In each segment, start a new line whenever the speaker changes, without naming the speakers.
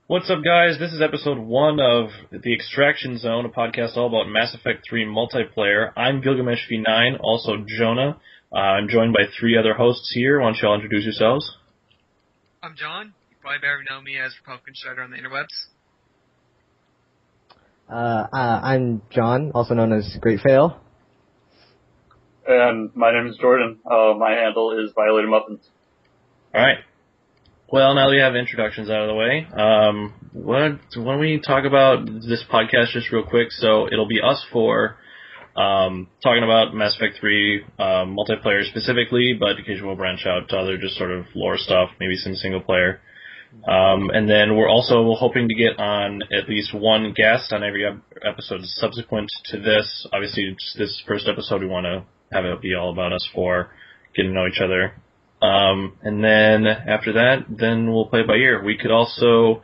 What's up, guys? This is episode 1 of The Extraction Zone, a podcast all about Mass Effect 3 multiplayer. I'm Gilgamesh V9, also Jonah. I'm joined by 3 other hosts here. Why don't you all introduce yourselves?
I'm John. You probably better know me as Republican Shredder on the interwebs.
I'm John, also known as Great Fail.
And my name is Jordan. My handle is Violator Muffins.
Alright. Well, now that we have introductions out of the way, why don't we talk about this podcast just real quick? So it'll be us 4 talking about Mass Effect 3 multiplayer specifically, but occasionally we'll branch out to other just sort of lore stuff, maybe some single player. And then we're also hoping to get on at least one guest on every episode subsequent to this. Obviously, just this first episode, we want to have it be all about us 4 getting to know each other. And then after that, then we'll play it by ear. We could also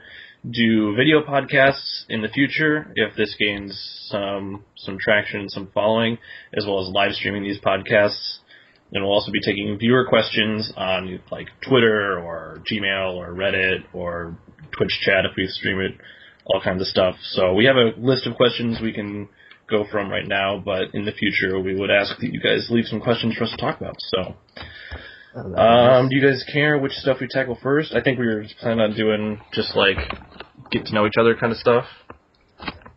do video podcasts in the future if this gains some traction and some following, as well as live streaming these podcasts. And we'll also be taking viewer questions on like Twitter or Gmail or Reddit or Twitch chat if we stream it, all kinds of stuff. So we have a list of questions we can go from right now, but in the future we would ask that you guys leave some questions for us to talk about. So, do you guys care which stuff we tackle first? I think we were planning on doing just like get to know each other kind of stuff.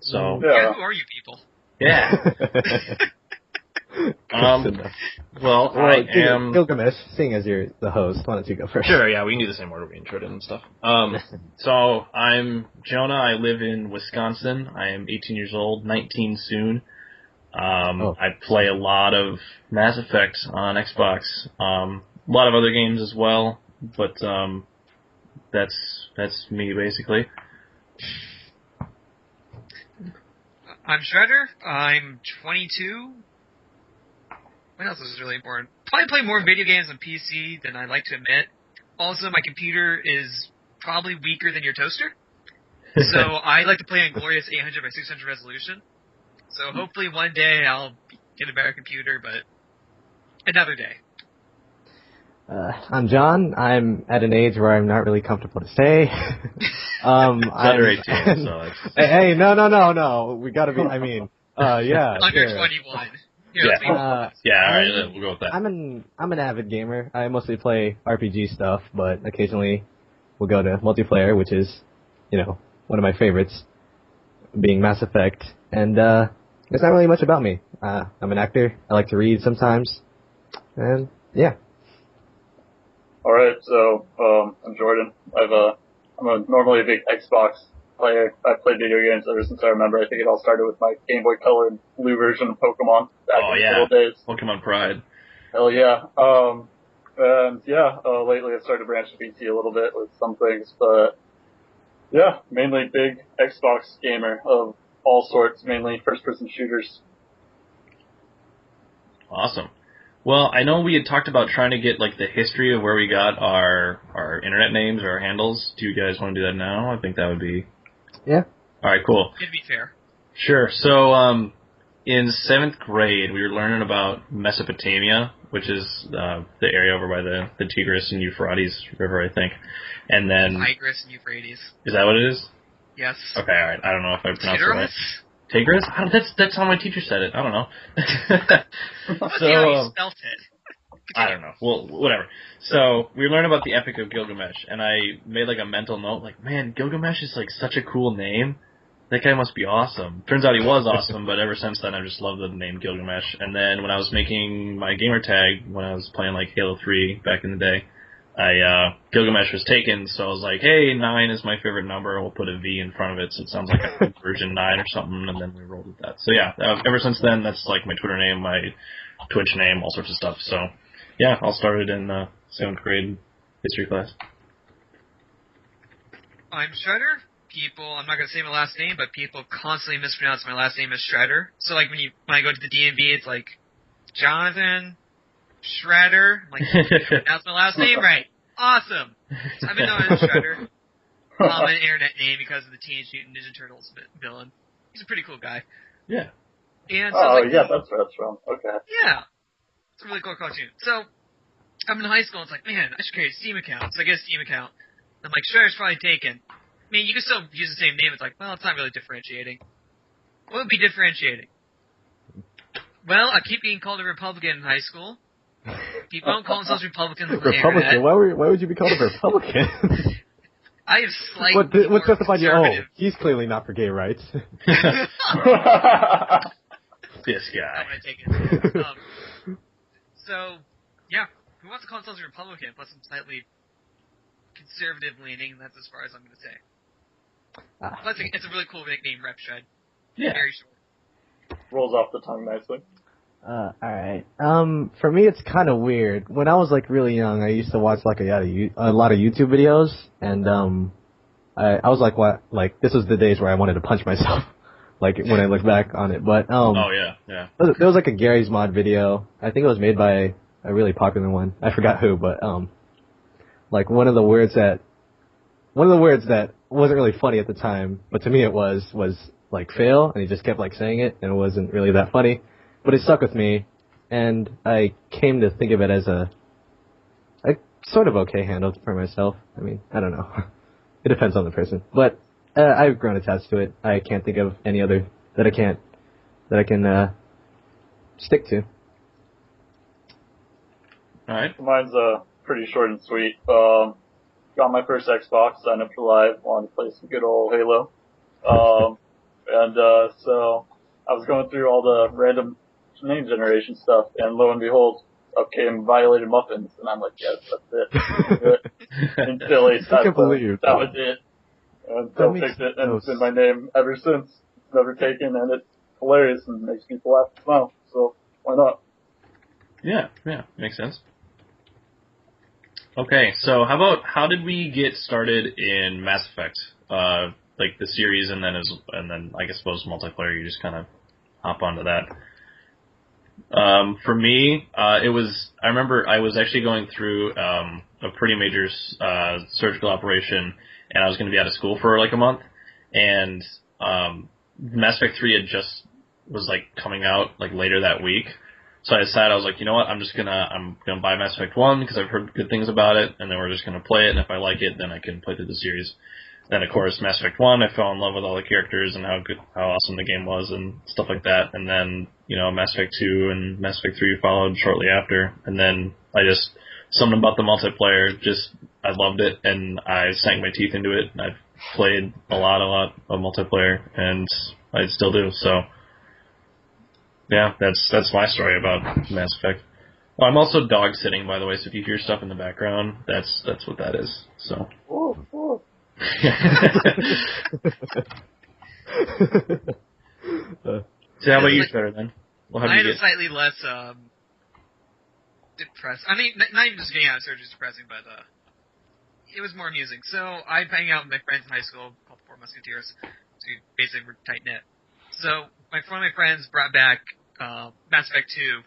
So
Yeah, who are you people?
Yeah. Well, I am
Gilgamesh, seeing as you're the host, why don't you go first?
Sure, yeah, we can do the same order we introed it and stuff. So I'm Jonah. I live in Wisconsin. I am 18 years old, 19 soon. I play a lot of Mass Effect on Xbox. A lot of other games as well, but that's me basically.
I'm Shredder. I'm 22. What else is really important? Probably play more video games on PC than I like to admit. Also, my computer is probably weaker than your toaster. So I like to play on glorious 800 by 600 resolution. So hopefully one day I'll get a better computer, but another day.
I'm John. I'm at an age where I'm not really comfortable to say.
Under 18, so
hey, no. We gotta be, I mean, yeah.
Under
sure.
21.
Alright, we'll go with that.
I'm an avid gamer. I mostly play RPG stuff, but occasionally we'll go to multiplayer, which is, one of my favorites, being Mass Effect. And, there's not really much about me. I'm an actor. I like to read sometimes. And, yeah.
Alright, so, I'm Jordan. I'm normally a big Xbox player. I've played video games ever since I remember. I think it all started with my Game Boy Color and blue version of Pokemon back in the old days.
Pokemon Pride.
Hell yeah. Lately I've started to branch to PC a little bit with some things, but yeah, mainly big Xbox gamer of all sorts, mainly first-person shooters.
Awesome. Well, I know we had talked about trying to get like the history of where we got our internet names or our handles. Do you guys want to do that now? I think that would be...
Yeah.
Alright, cool.
It'd be fair.
Sure. So, in 7th grade, we were learning about Mesopotamia, which is the area over by the Tigris and Euphrates River, I think. And then...
Tigris and Euphrates.
Is that what it is?
Yes.
Okay, alright. I don't know if I pronounced it right.
Tigris?
Tigris? That's how my teacher said it. I don't know.
Let's see how you spelt it.
I don't know. Well, whatever. So, we learned about the Epic of Gilgamesh, and I made like a mental note, like, man, Gilgamesh is like such a cool name. That guy must be awesome. Turns out he was awesome, but ever since then I've just loved the name Gilgamesh. And then when I was making my gamer tag, when I was playing like Halo 3 back in the day, Gilgamesh was taken, so I was like, hey, 9 is my favorite number, we'll put a V in front of it, so it sounds like a version 9 or something, and then we rolled with that. So yeah, ever since then, that's like my Twitter name, my Twitch name, all sorts of stuff. So yeah, I'll start it in 7th grade history class.
I'm Shredder. I'm not going to say my last name, but people constantly mispronounce my last name as Shredder. So like when I go to the DMV, it's like, Jonathan Shredder. I'm like, that's my last name right. Awesome. So I've been known as Shredder. Common internet name because of the Teenage Mutant Ninja Turtles villain. He's a pretty cool guy.
Yeah.
And so
that's where that's from. Okay.
Yeah. It's a really cool cartoon. So I'm in high school and it's like, man, I should create a Steam account. So I get a Steam account. I'm like, Shredder's probably taken. mean, you can still use the same name. It's like, well, it's not really differentiating. What would be differentiating? Well, I keep being called a Republican in high school. People don't call themselves Republicans on the
Republican?
internet.
Why would you be called a Republican?
I have slightly
What justified you? Oh,
conservative.
he's clearly not for gay rights.
This guy.
I'm gonna take it. So, yeah, who wants to call themselves a Republican? Plus, I'm slightly conservative leaning. That's as far as I'm gonna say. Plus, it's a really cool nickname, Rep Shred.
Yeah.
Very short.
Rolls off the tongue nicely.
Alright. For me, it's kind of weird. When I was, like, really young, I used to watch, like, a lot of YouTube videos, and, I was like, what, like, this was the days where I wanted to punch myself, like, when I look back on it, but,
Oh, yeah.
there was, like, a Gary's Mod video. I think it was made by a really popular one. I forgot who, but, like, one of the words that wasn't really funny at the time, but to me it was, like, fail, and he just kept, like, saying it, and it wasn't really that funny. But it stuck with me, and I came to think of it as a sort of okay handle for myself. I mean, I don't know. It depends on the person. But I've grown attached to it. I can't think of any other that I can stick to.
Alright.
Mine's pretty short and sweet. Got my first Xbox, signed up for Live, wanted to play some good old Halo. So I was going through all the random name generation stuff, and lo and behold, up came Violated Muffins, and I'm like, yes, that's it. Until he
I can't believe you.
that was it. And so picked it, and it's been my name ever since. It's never taken, and it's hilarious and makes people laugh and smile. So why not?
Yeah, makes sense. Okay, so how did we get started in Mass Effect? Like the series, and then I suppose multiplayer. You just kind of hop onto that. For me, I remember I was actually going through a pretty major surgical operation, and I was going to be out of school for like a month, and Mass Effect 3 was like coming out like later that week. So I decided, I was like, you know what, I'm gonna buy Mass Effect 1 because I've heard good things about it, and then we're just gonna play it, and if I like it, then I can play through the series. Then, of course, Mass Effect 1, I fell in love with all the characters and how awesome the game was and stuff like that. And then, Mass Effect 2 and Mass Effect 3 followed shortly after. And then something about the multiplayer, I loved it, and I sank my teeth into it. And I've played a lot of multiplayer, and I still do. So, yeah, that's my story about Mass Effect. Well, I'm also dog sitting, by the way, so if you hear stuff in the background, that's what that is. So.
Whoa.
So how about you, Shredder, then?
Mine is slightly less depressing. I mean, not even just getting out of surgery is depressing, but it was more amusing. So I hang out with my friends in high school called the Four Musketeers. So we basically were tight knit. So one of my friends brought back Mass Effect 2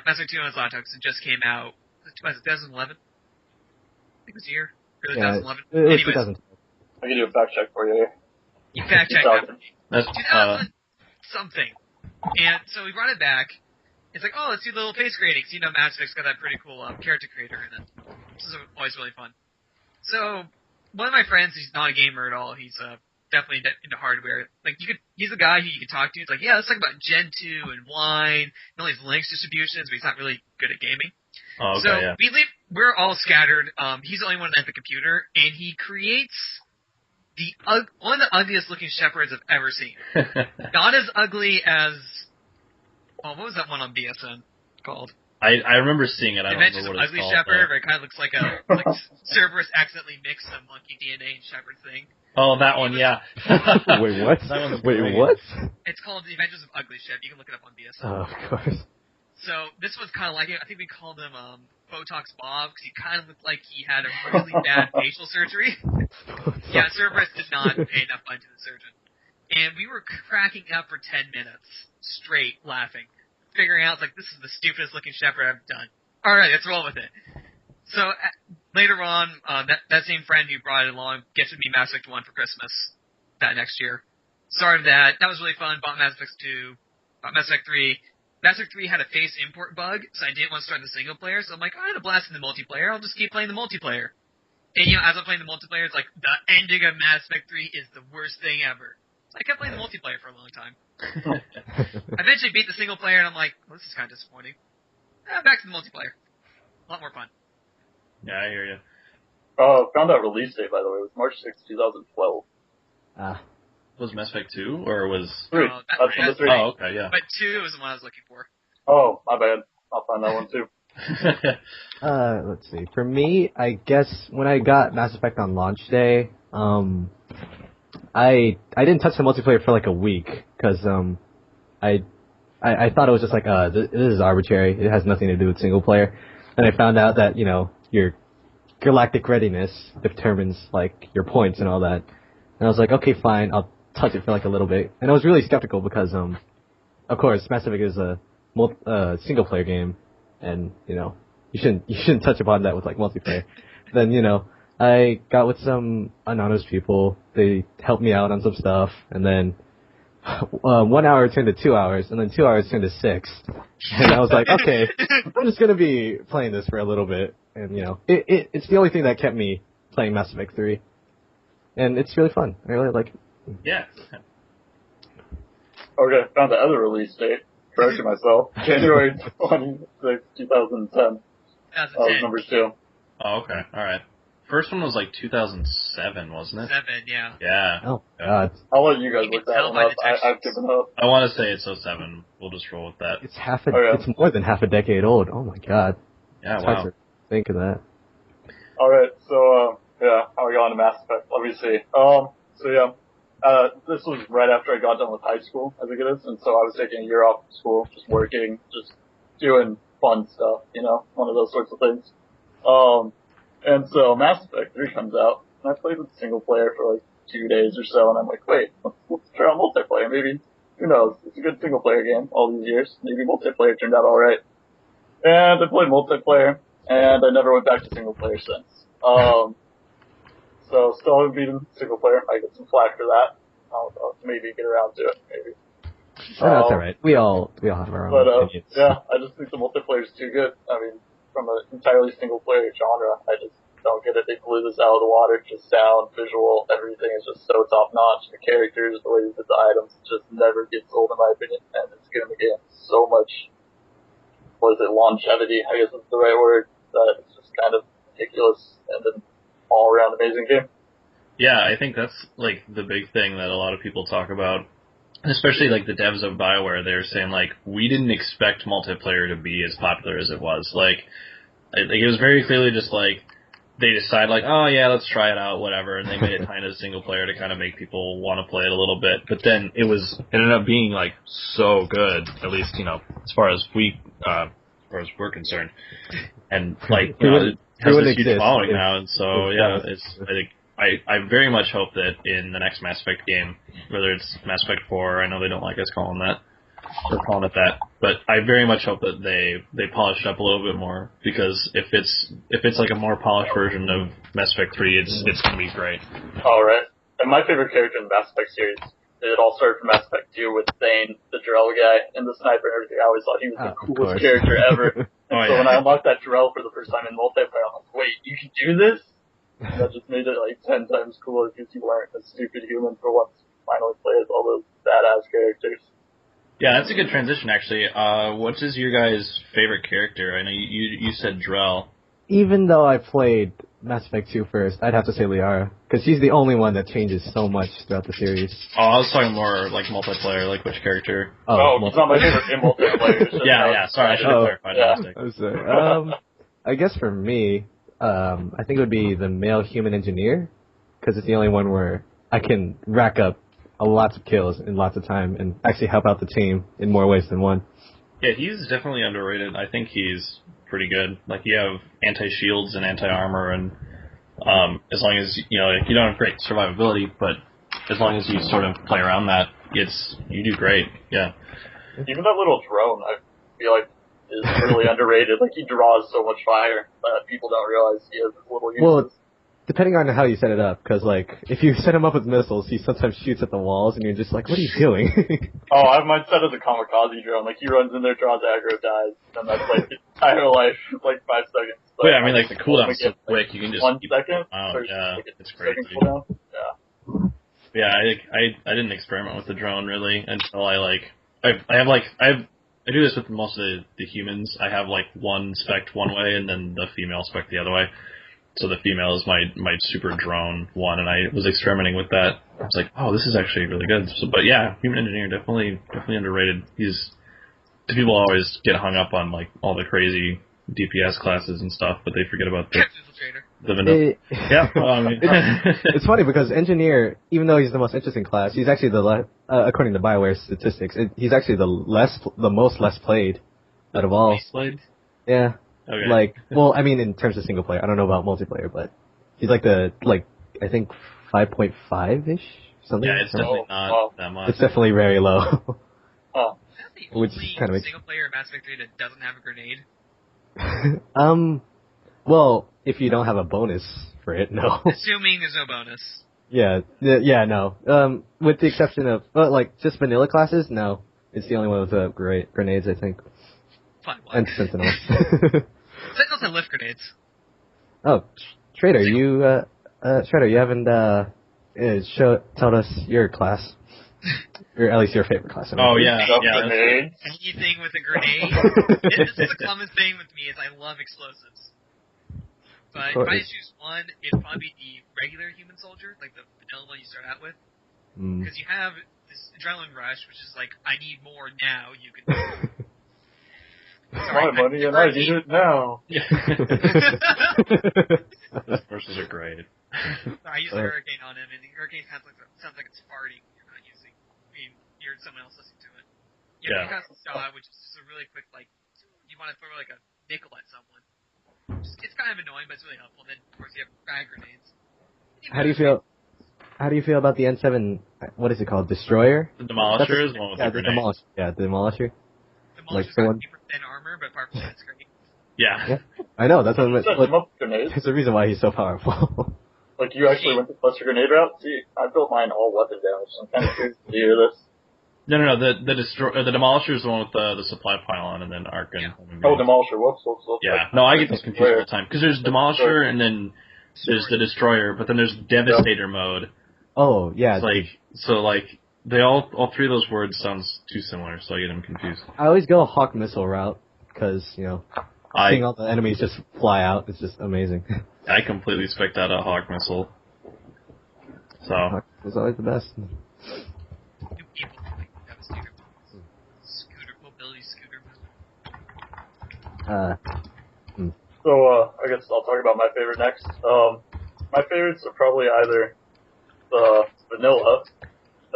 Mass Effect 2 on his laptop because it just came out. Was it 2011? I think it was a year. 2011.
It was
Anyways,
2012.
I can do a fact check for you here.
you fact check that.
That's
2000 something. And so we brought it back. It's like, oh, let's do the little face grading. So, Mass Effect's got that pretty cool character creator in it. This is always really fun. So one of my friends, he's not a gamer at all. He's definitely into hardware. Like he's the guy who you can talk to. It's like, yeah, let's talk about Gen 2 and wine and all these Linux distributions, but he's not really good at gaming.
Oh, okay,
so
yeah.
we're all scattered. He's the only one at the computer, and he creates one of the ugliest looking shepherds I've ever seen. Not as ugly as what was that one on BSN called?
I remember seeing it. I don't
Adventures
remember
of
what it's
Ugly
called.
Shepherd, where it kind of looks like Cerberus accidentally mixed some monkey DNA in Shepherd's thing.
Oh, that one, yeah.
Wait, what?
That one's
Wait,
great.
what?
It's called The Adventures of Ugly Shepherd. You can look it up on BSN.
Oh, of course.
So this was kind of like it. I think we called him Botox Bob because he kind of looked like he had a really bad facial surgery. Yeah, Cerberus did not pay enough money to the surgeon. And we were cracking up for 10 minutes straight laughing, figuring out, like, this is the stupidest looking shepherd I've done. Alright, let's roll with it. So later on, that same friend who brought it along gifted me Mass Effect 1 for Christmas that next year. Started that. That was really fun. Bought Mass Effect 2. Bought Mass Effect 3. Mass Effect 3 had a face import bug, so I didn't want to start the single player. So I'm like, I had a blast in the multiplayer. I'll just keep playing the multiplayer. And as I'm playing the multiplayer, it's like the ending of Mass Effect 3 is the worst thing ever. So I kept playing the multiplayer for a long time. I eventually beat the single player, and I'm like, well, this is kind of disappointing. Back to the multiplayer. A lot more fun.
Yeah, I hear you.
Found out release date, by the way. It was March 6, 2012.
Was Mass Effect 2, or was...
3. That's number 3.
Oh, okay, yeah.
But 2 was the one I was looking for.
Oh, my bad. I'll find that one too.
Let's see. For me, I guess when I got Mass Effect on launch day, I didn't touch the multiplayer for like a week, because I thought it was just like, this is arbitrary. It has nothing to do with single player. And I found out that, your galactic readiness determines, like, your points and all that. And I was like, okay, fine, I'll touch it for like a little bit. And I was really skeptical because, of course, Mass Effect is a single player game, and, you shouldn't touch upon that with like multiplayer. Then, I got with some anonymous people. They helped me out on some stuff, and then 1 hour turned to 2 hours, and then 2 hours turned to 6. And I was like, okay, I'm just gonna be playing this for a little bit. And, it's the only thing that kept me playing Mass Effect 3. And it's really fun. I really like it.
Yeah.
Okay, found the other release date. Corrected myself. January 26, 2010. That was number 2.
Oh, okay. Alright. First one was like 2007, wasn't it?
7, yeah.
Yeah.
Oh, God.
I'll let you guys
You
look
can
that
tell
one
by
up.
the textures.
I've given up.
I want to say it's 07. We'll just roll with that.
It's it's more than half a decade old. Oh my God.
Yeah,
It's
wow.
hard to think of that.
Alright, so, how we got on to Mass Effect. Let me see. This was right after I got done with high school, I think it is, and so I was taking a year off of school, just working, just doing fun stuff, one of those sorts of things. And so Mass Effect 3 comes out, and I played with single player for like 2 days or so, and I'm like, wait, let's try out multiplayer, maybe, who knows, it's a good single player game all these years, maybe multiplayer turned out alright. And I played multiplayer, and I never went back to single player since. So still haven't beaten single player. I get some flack for that. I'll maybe get around to it, maybe.
Oh, that's alright. We all have our own opinions.
Yeah, I just think the multiplayer is too good. I mean, from an entirely single player genre, I just don't get it. They blew this out of the water. Just sound, visual, everything is just so top notch. The characters, the way you put the items, just never gets old in my opinion. And it's giving the game so much, longevity, I guess is the right word, that it's just kind of ridiculous and an all around amazing game.
Yeah, I think that's like the big thing that a lot of people talk about, especially like the devs of BioWare. They're saying like, we didn't expect multiplayer to be as popular as it was. Like it was very clearly just like they decide like, oh yeah, let's try it out, whatever, and they made it kind of single player to kind of make people want to play it a little bit. But then it ended up being like so good, at least as far as we're concerned, and like it has this huge following now, and so yeah, I think. I very much hope that in the next Mass Effect game, whether it's Mass Effect 4, I know they don't like us calling it that, but I very much hope that they polish it up a little bit more, because if it's like a more polished version of Mass Effect 3, it's gonna be great.
Alright. And my favorite character in the Mass Effect series, it all started from Mass Effect 2 with Thane, the Drell guy, and the sniper and everything. I always thought he was the coolest character ever. And so when I unlocked that Drell for the first time in multiplayer, I'm like, wait, you can do this? And that just made it like 10 times cooler because you weren't a stupid human for once. Finally play as all those badass characters.
Yeah, that's a good transition actually. What is your guys' favorite character? I know you said Drell.
Even though I played Mass Effect 2 first, I'd have to say Liara, because she's the only one that changes so much throughout the series.
Oh, I was talking more like multiplayer, like which character?
It's not my favorite in multiplayer.
Yeah, sorry, I should have clarified that.
I'm sorry. I guess for me, I think it would be the male human engineer, because it's the only one where I can rack up lots of kills in lots of time and actually help out the team in more ways than one.
Yeah, he's definitely underrated. I think he's pretty good. Like, you have anti-shields and anti-armor, and as long as, you don't have great survivability, but as long as you sort of play around that, you do great, yeah.
Even that little drone, I feel like, is really underrated. Like, he draws so much fire that people don't realize he has his little uses.
Well, depending on how you set it up, because like if you set him up with missiles, he sometimes shoots at the walls, and you're just like, what are you doing?
Oh, I have mine set as a kamikaze drone. Like, he runs in there, draws aggro, dies, and that's like his entire life, like 5 seconds.
But yeah, I mean, like, the cooldown's so quick, you can just...
1 second?
Oh,
or
yeah,
like a
it's
2
crazy.
second cooldown? Yeah.
Yeah, I didn't experiment with the drone, really, until I do this with most of the humans. I have, like, one spec one way, and then the female spec the other way. So the female is my super drone one, and I was experimenting with that. I was like, oh, this is actually really good. So, but yeah, Human Engineer, definitely underrated. People always get hung up on, like, all the crazy DPS classes and stuff, but they forget about the vanilla. Yeah, well, I mean.
It's funny because Engineer, even though he's the most interesting class, he's actually according to BioWare statistics, he's actually the most less played out of all.
Played?
Yeah.
Okay.
Like, well, I mean, in terms of single player, I don't know about multiplayer, but he's like I think 5.5-ish, something.
Yeah, it's definitely not that much.
It's definitely very low.
Oh.
Is that the
Which
only
kind of makes...
single player Mass Effect 3 that doesn't have a grenade?
Well, if you don't have a bonus for it, no.
Assuming there's no bonus.
Yeah, no. With the exception of, like, just vanilla classes, no. It's the only one with grenades, I think.
Fine, what?
And Sentinels.
Sentinels have lift grenades.
Oh, Trader, you haven't, told us your class. Or at least your favorite class.
Oh, yeah.
Grenades.
Anything with a grenade. This is a common thing with me, is I love explosives. But if I choose one, it'd probably be the regular human soldier, like the vanilla one you start out with. Because you have this adrenaline rush, which is like, I need more now, you can do it.
My money and I need it now.
Yeah. Those verses are great.
I used the Hurricane on him, and the Hurricane sounds like it's farting. You're not using. I mean, you're someone else listening to it. You have the Stella, which is just a really quick, like, you want to throw like a nickel at someone. It's kind of annoying, but it's really helpful. And then, of course, you have frag grenades.
How do you feel about the N7? What is it called? Destroyer?
The Demolisher is the one with the grenade.
The Demolisher.
Demolisher's got 10% armor, but apart from that, it's great.
Yeah.
I know. That's what.
Grenades.
It's the reason why he's so powerful.
Like, you actually went the cluster grenade route? See, I built mine all weapon damage. I'm kind of curious to hear this.
No. The Demolisher is the one with the supply pylon, and then Arc and.
Yeah.
Oh, Demolisher. Whoops.
Yeah. No, I get this confused all the time because there's Demolisher and then there's the Destroyer, but then there's Devastator mode.
Oh yeah.
It's like they all three of those words sounds too similar, so I get them confused.
I always go Hawk missile route because seeing all the enemies just fly out is just amazing.
I completely spec'd out a Hawk missile. So
Hawk was always the best.
New people like Devastator. Mobility scooter.
So, I guess I'll talk about my favorite next. My favorites are probably either the vanilla,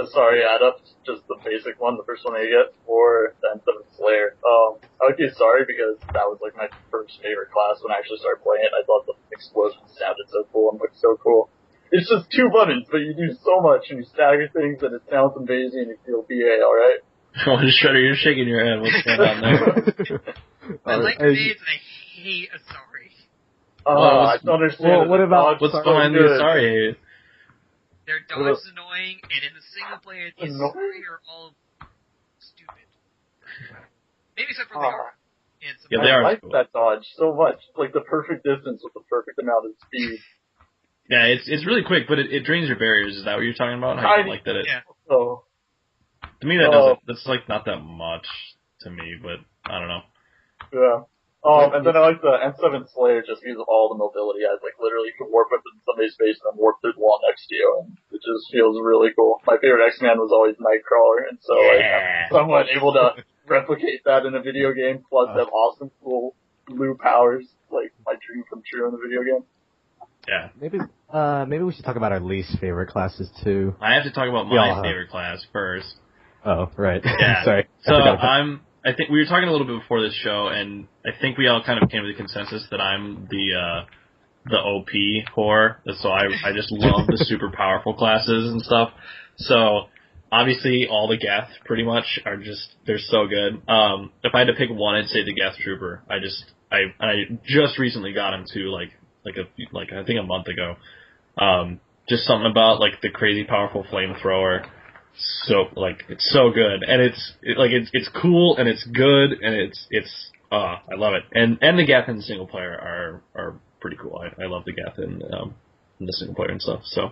Adept, just the basic one, the first one that you get, or the N7 Slayer. I would get Sorry because that was like my first favorite class when I actually started playing it. I thought the explosions sounded so cool and looked so cool. It's just 2 buttons, but you do so much and you stagger things and it sounds amazing and you feel BA, alright?
Oh, Shredder, you're shaking your head. What's going on there?
I like grenades and I hate a Sorry.
I don't understand.
What about
what's behind the Sorry?
Their dodge is annoying, and in the single player, the Sorry are all stupid. Maybe except for Leora.
Yeah, they are.
I like that dodge so much. Like the perfect distance with the perfect amount of speed.
Yeah, it's really quick, but it drains your barriers. Is that what you're talking about? How you like that?
Yeah.
So,
to me, that doesn't. That's like not that much to me, but I don't know.
Yeah. And then I like the N7 Slayer just because of all the mobility. I literally you can warp within somebody's face and then warp through the wall next to you, and it just feels really cool. My favorite X-Man was always Nightcrawler, and so I'm somewhat able to replicate that in a video game, plus have awesome, cool blue powers, like my dream come true in the video game.
Yeah.
Maybe we should talk about our least favorite classes too.
I have to talk about my favorite class first.
Oh, right.
Yeah.
Sorry.
So I think we were talking a little bit before this show, and I think we all kind of came to the consensus that I'm the OP whore. So I just love the super powerful classes and stuff. So obviously all the Geth pretty much are they're so good. If I had to pick one, I'd say the Geth Trooper. I just recently got him too, like I think a month ago. Just something about like the crazy powerful flamethrower. So like it's so good, and it's cool and it's good and I love it. And the Geth in the single player are pretty cool. I love the Geth in the single player and stuff. So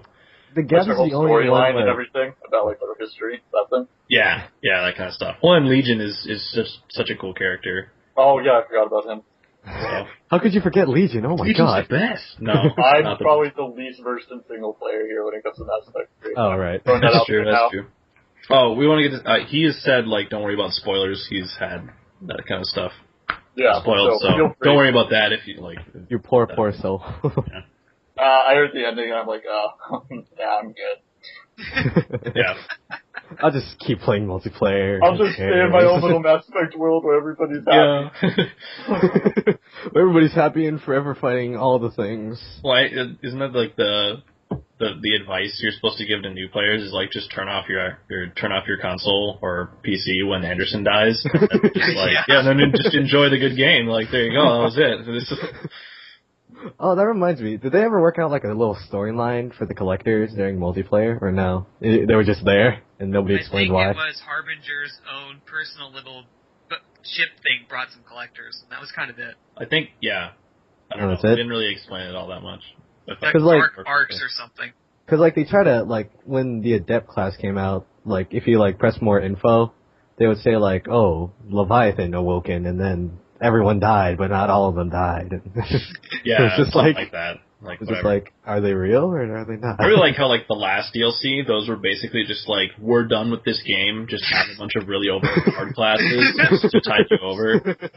The Geth is the only
storyline
one
and everything about like their history, nothing.
yeah, that kind of stuff. Well, and Legion is just such a cool character.
Oh yeah, I forgot about him.
So.
How could you forget Legion? Oh my
Legion's
god.
the best. No,
I'm
not the
probably the least versed in single player here when it comes to Mass Effect 3.
Oh, right.
Throwing that
That's
out
true.
there
That's
now.
true. Oh, we want to get. He has said like, don't worry about spoilers. He's had that kind of stuff
Yeah,
spoiled, so
feel free.
don't worry about that. If you like,
You poor soul.
I heard the ending and I'm like, oh, yeah, I'm good.
yeah.
I'll just keep playing multiplayer.
I'll just stay in my own little Mass Effect world where everybody's happy.
Yeah.
Where everybody's happy and forever fighting all the things.
Why isn't that like the advice you're supposed to give to new players is like just turn off your console or PC when Anderson dies. And just like and then just enjoy the good game. Like there you go, that was it.
Oh, that reminds me. Did they ever work out like a little storyline for the collectors during multiplayer, or no? They were just there and nobody explained why.
I think it was Harbinger's own personal little ship thing brought some collectors, and that was kind of it.
I think I don't know.
That's
They
it?
didn't really explain it all that much.
Like arcs or something.
Cause like they try to like when the Adept class came out, like if you like press more info, they would say like, oh, Leviathan awoken, and then everyone died, but not all of them died.
Yeah,
it's just
something
like
that. Like
it's
whatever.
just like, are they real or are they not?
I really like how like the last DLC, those were basically just like, we're done with this game, just have a bunch of really overpowered classes just to tide you over.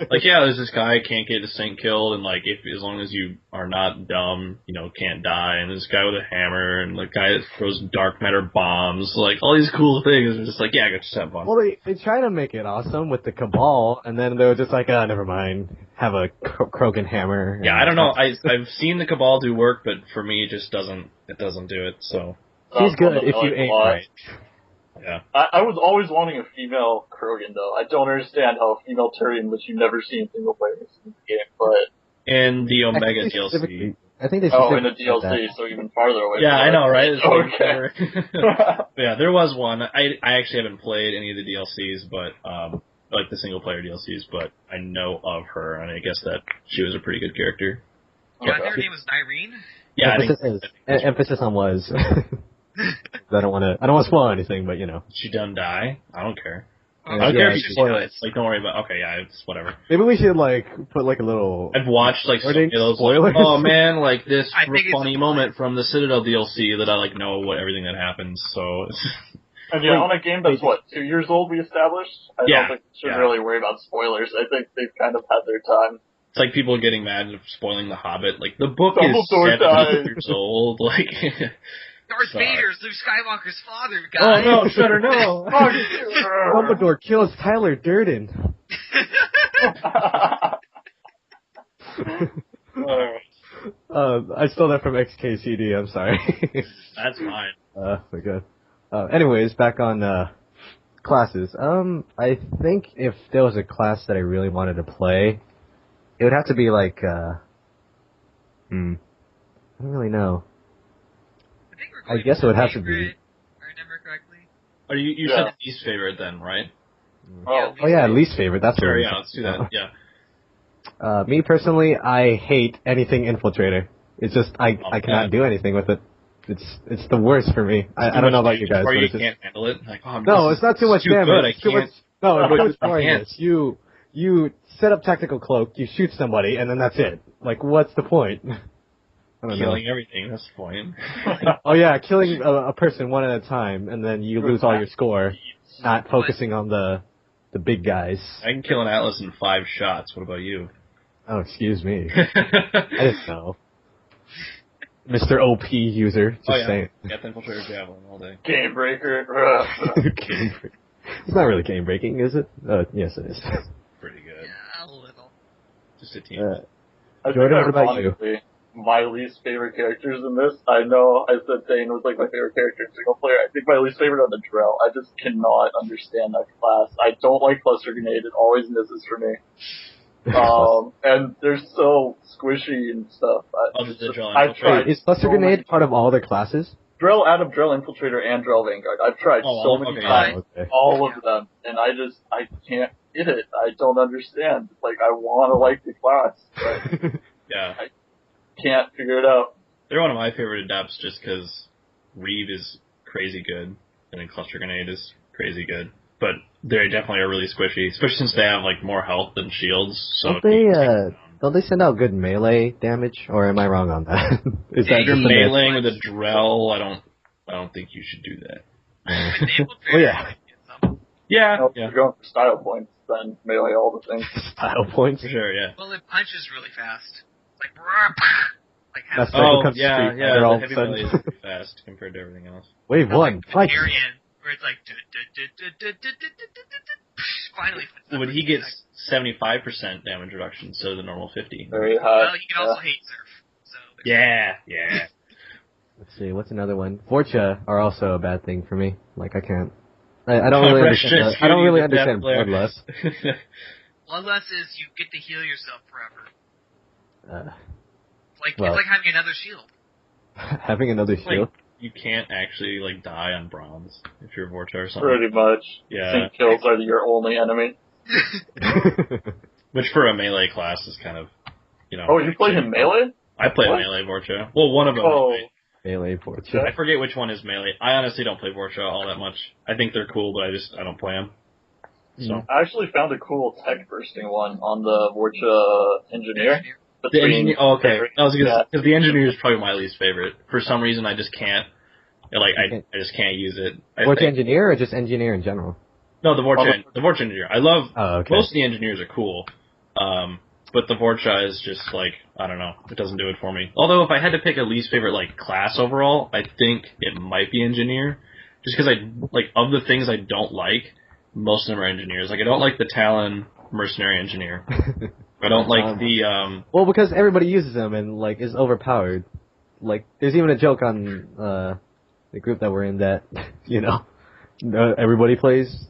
Like, yeah, there's this guy can't get his Saint killed, and like as long as you are not dumb, can't die, and this guy with a hammer, and the guy that throws dark matter bombs, like all these cool things. It's just like, yeah, just have fun.
Well, they try to make it awesome with the Cabal, and then they were just like, never mind, have a Krogan hammer.
Yeah, I don't know. I've seen the Cabal do work, but for me, it just doesn't do it. So
she's good if you aim right.
Yeah.
I was always wanting a female Krogan though. I don't understand how a female Turian, which you never see in single player in the game, but
in the Omega DLC.
I think they
in the DLC, so even farther away.
Yeah, I know, right? It's
okay.
Yeah, there was one. I actually haven't played any of the DLCs, but like the single player DLCs, but I know of her, and I guess that she was a pretty good character.
Yeah, I think her name was Irene.
Yeah,
emphasis on was. I don't want to spoil anything, but
She done die? I don't care.
Oh,
I don't care if
she
you spoil it.
dies.
Like, don't worry about. Okay, yeah, it's whatever.
maybe we should like put like a little.
I've watched like some of those.
Spoilers?
Oh man, like this
I think it's
funny
a
moment from the Citadel DLC that I like know what everything that happens. So
And yeah, on a game that's 2 years old, we established. I don't think we should really worry about spoilers. I think they've kind of had their time.
it's like people getting mad at spoiling The Hobbit. Like the book
Dumbledore
is 70
died.
years old. Like
Darth
Sorry.
Vader's Luke Skywalker's father,
Oh
guys.
no, Shredder, no!
Oh,
Dumbledore kills Tyler Durden. I stole that from XKCD. I'm sorry.
that's fine.
We're good. Anyways, back on classes. I think if there was a class that I really wanted to play, it would have to be like I don't really know.
I think we're going
I guess
with
it would have to
favorite,
be.
if I remember correctly.
Or you
Yeah.
said least favorite then, right?
Oh,
Oh yeah, least favorite. That's
Sure,
what
yeah, let's do that. Yeah.
Me personally, I hate anything infiltrator. It's just I cannot do anything with it. It's the worst for me. I don't know about you guys,
Or
but
you
it's just,
can't handle it. Like, oh,
no, it's not too much damage.
Good. I
It's too
can't.
much. No, it's too much
I can't.
boringness. You set up tactical cloak, you shoot somebody, and then that's it. Like, what's the point? I don't
Killing everything. That's the point.
know. Oh yeah, killing a person one at a time, and then you lose all your score. Not focusing on the big guys.
I can kill an Atlas in 5 shots. What about you?
Oh, excuse me. I didn't know. Mr. OP user, just saying.
Got the infiltrator javelin all day.
Game breaker.
Game break. It's not really game breaking, is it? Yes, it is.
Pretty good.
Yeah, a little.
Just a team.
I
Jordan,
think
what about you?
honestly, my least favorite characters in this, I know I said Thane was like my favorite character in single player. I think my least favorite are the Drell. I just cannot understand that class. I don't like Cluster Grenade. It always misses for me. And they're so squishy and stuff.
The drill
I've tried.
Wait, is Cluster
so many-
Grenade part of all their classes?
Drill, Adam, Drill Infiltrator, and Drill Vanguard. I've tried so many
okay.
times,
Okay.
all of them, and I can't get it. I don't understand. Like, I want to like the class, but
Yeah.
can't figure it out.
They're one of my favorite adepts just because Reeve is crazy good, and then Cluster Grenade is crazy good. But they definitely are really squishy, especially since they have like more health than shields. So
Don't they send out good melee damage, or am I wrong on that? Is
if you're
just a myth?
meleeing with a Drell, I don't think you should do that.
With the infiltrator,
Oh, yeah.
I get some.
Yeah,
If you're going for style points, then melee all the things.
Style points.
for sure. Yeah.
Well, it punches really fast. Like, like
That's
half
right.
Oh
becomes
yeah,
Street
yeah.
Fighter all
The
of a
heavy
sudden.
melee is pretty fast compared to everything else.
Wave one, fight.
Valerian, where it's like finally.
But he gets 75% damage reduction instead of the normal 50.
Very high.
Well, you can also hate Surf. So
Yeah, yeah.
Let's see, what's another one? Vorcha are also a bad thing for me. Like, I can't. I don't really understand. I don't really understand Bloodlust.
Bloodlust is you get to heal yourself forever. Like
well.
it's like having another shield.
Having another shield.
You can't actually like die on bronze if you're Vorcha or something.
Pretty much.
Yeah.
Sync kills are your only enemy.
Which for a melee class is kind of, you know.
Oh, you play him melee?
I play
What?
melee Vorcha. Well, one of them.
Oh.
Melee.
Melee Vorcha.
I forget which one is melee. I honestly don't play Vorcha all that much. I think they're cool, but I don't play them. So.
I actually found a cool tech bursting one on the Vorcha Engineer.
The engineer, oh, okay. I was
Yeah.
because the engineer is probably my least favorite. For some reason, I just can't. Like I just can't use it.
Vorcha Engineer or just Engineer in general?
No, the Vorcha engineer. I love.
Oh, okay.
Most of the engineers are cool, but the Vorcha is just like I don't know. It doesn't do it for me. Although if I had to pick a least favorite like class overall, I think it might be engineer, just because I like of the things I don't like, most of them are engineers. Like I don't like the Talon mercenary engineer. I don't like the
Well, because everybody uses them and like is overpowered. Like, there's even a joke on the group that we're in that everybody plays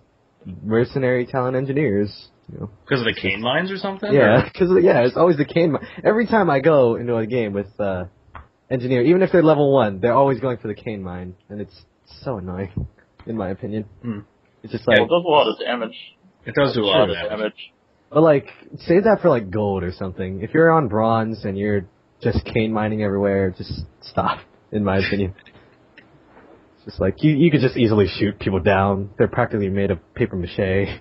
mercenary talent engineers.
because of the cane mines or something.
Yeah, because it's always the cane. Every time I go into a game with engineer, even if they're level 1, they're always going for the cane mine, and it's so annoying, in my opinion. It's just like,
Well, it does a lot of damage.
It does do a lot of damage.
but like, save that for like gold or something. If you're on bronze and you're just cane mining everywhere, just stop. In my opinion, it's just like you could just easily shoot people down. They're practically made of paper mache.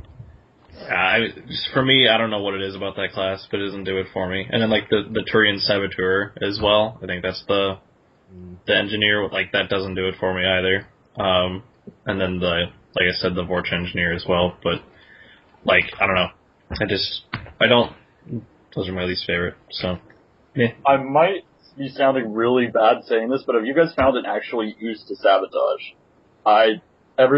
For me, I don't know what it is about that class, but it doesn't do it for me. And then like the Turian Saboteur as well. I think that's the engineer. Like that doesn't do it for me either. And then like I said, the Vorcha engineer as well. But like I don't know. Those are my least favorite. So yeah.
I might be sounding really bad saying this, but have you guys found an actually used to sabotage? I
You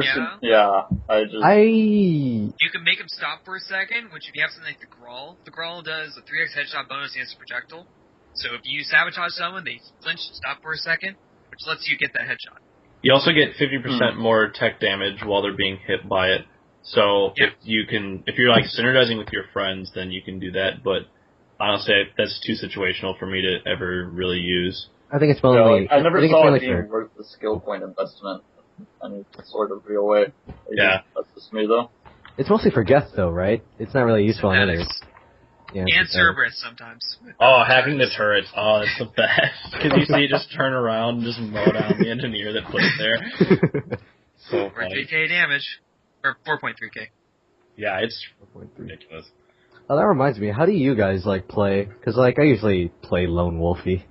can make him stop for a second, which if you have something like the Grawl does a 3x headshot bonus against a projectile. So if you sabotage someone, they flinch, stop for a second, which lets you get that headshot.
You also get 50% more tech damage while they're being hit by it. So if you're like synergizing with your friends, then you can do that. But honestly, that's too situational for me to ever really use.
I think it's mainly.
I never saw it being
fair.
worth the skill point investment in any sort of real way.
Yeah.
That's just me though.
It's mostly for guests, though, right? It's not really useful on others. Yeah,
And Cerberus sometimes.
Oh, having the turrets. Oh, that's the best. Because you see it just turn around and just mow down the engineer that put it there. So
Or
funny.
3k damage. Or 4.3k.
Yeah, it's ridiculous.
Oh, that reminds me. How do you guys like play? Because like I usually play lone wolfy.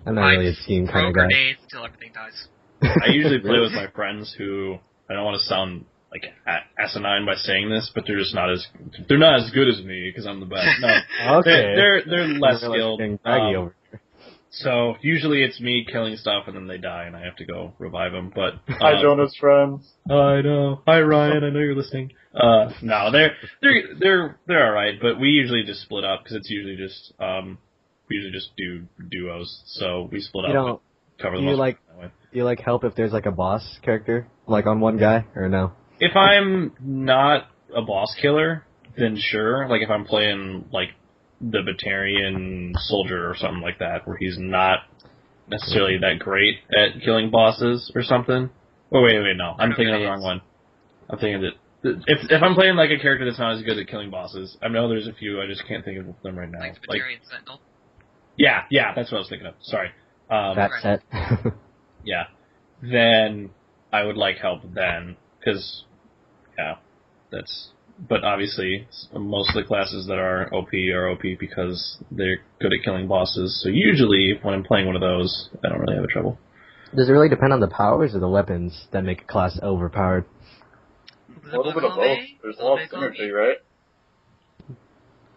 I'm not really a team kind of guy.
Grenades until everything dies.
I usually play with my friends who I don't want to sound like asinine by saying this, but they're just not as good as me because I'm the best. No,
Okay.
they're less
They're, like,
skilled.
getting braggy over here.
So usually it's me killing stuff and then they die and I have to go revive them. But
Hi, Jonas friends.
I know. Hi Ryan, I know you're listening. No, they're all right, but we usually just split up because it's usually just we usually just do duos. So we split up. And cover the
do you
most
like
that way.
do you like help if there's like a boss character like on one guy or no?
If I'm not a boss killer, then sure. Like if I'm playing like the Batarian soldier or something like that, where he's not necessarily that great at killing bosses or something. Oh wait, no, I'm thinking of the wrong one. I'm thinking that if I'm playing like a character that's not as good at killing bosses, I know there's a few, I just can't think of them right now.
Like the Batarian Sentinel.
Yeah, that's what I was thinking of. Sorry.
That set.
Yeah. Then I would like help then, because, yeah, but obviously most of the classes that are OP because they're good at killing bosses, so usually when I'm playing one of those, I don't really have trouble.
Does it really depend on the powers or the weapons that make a class overpowered?
A little bit of both. There's a lot of synergy, right?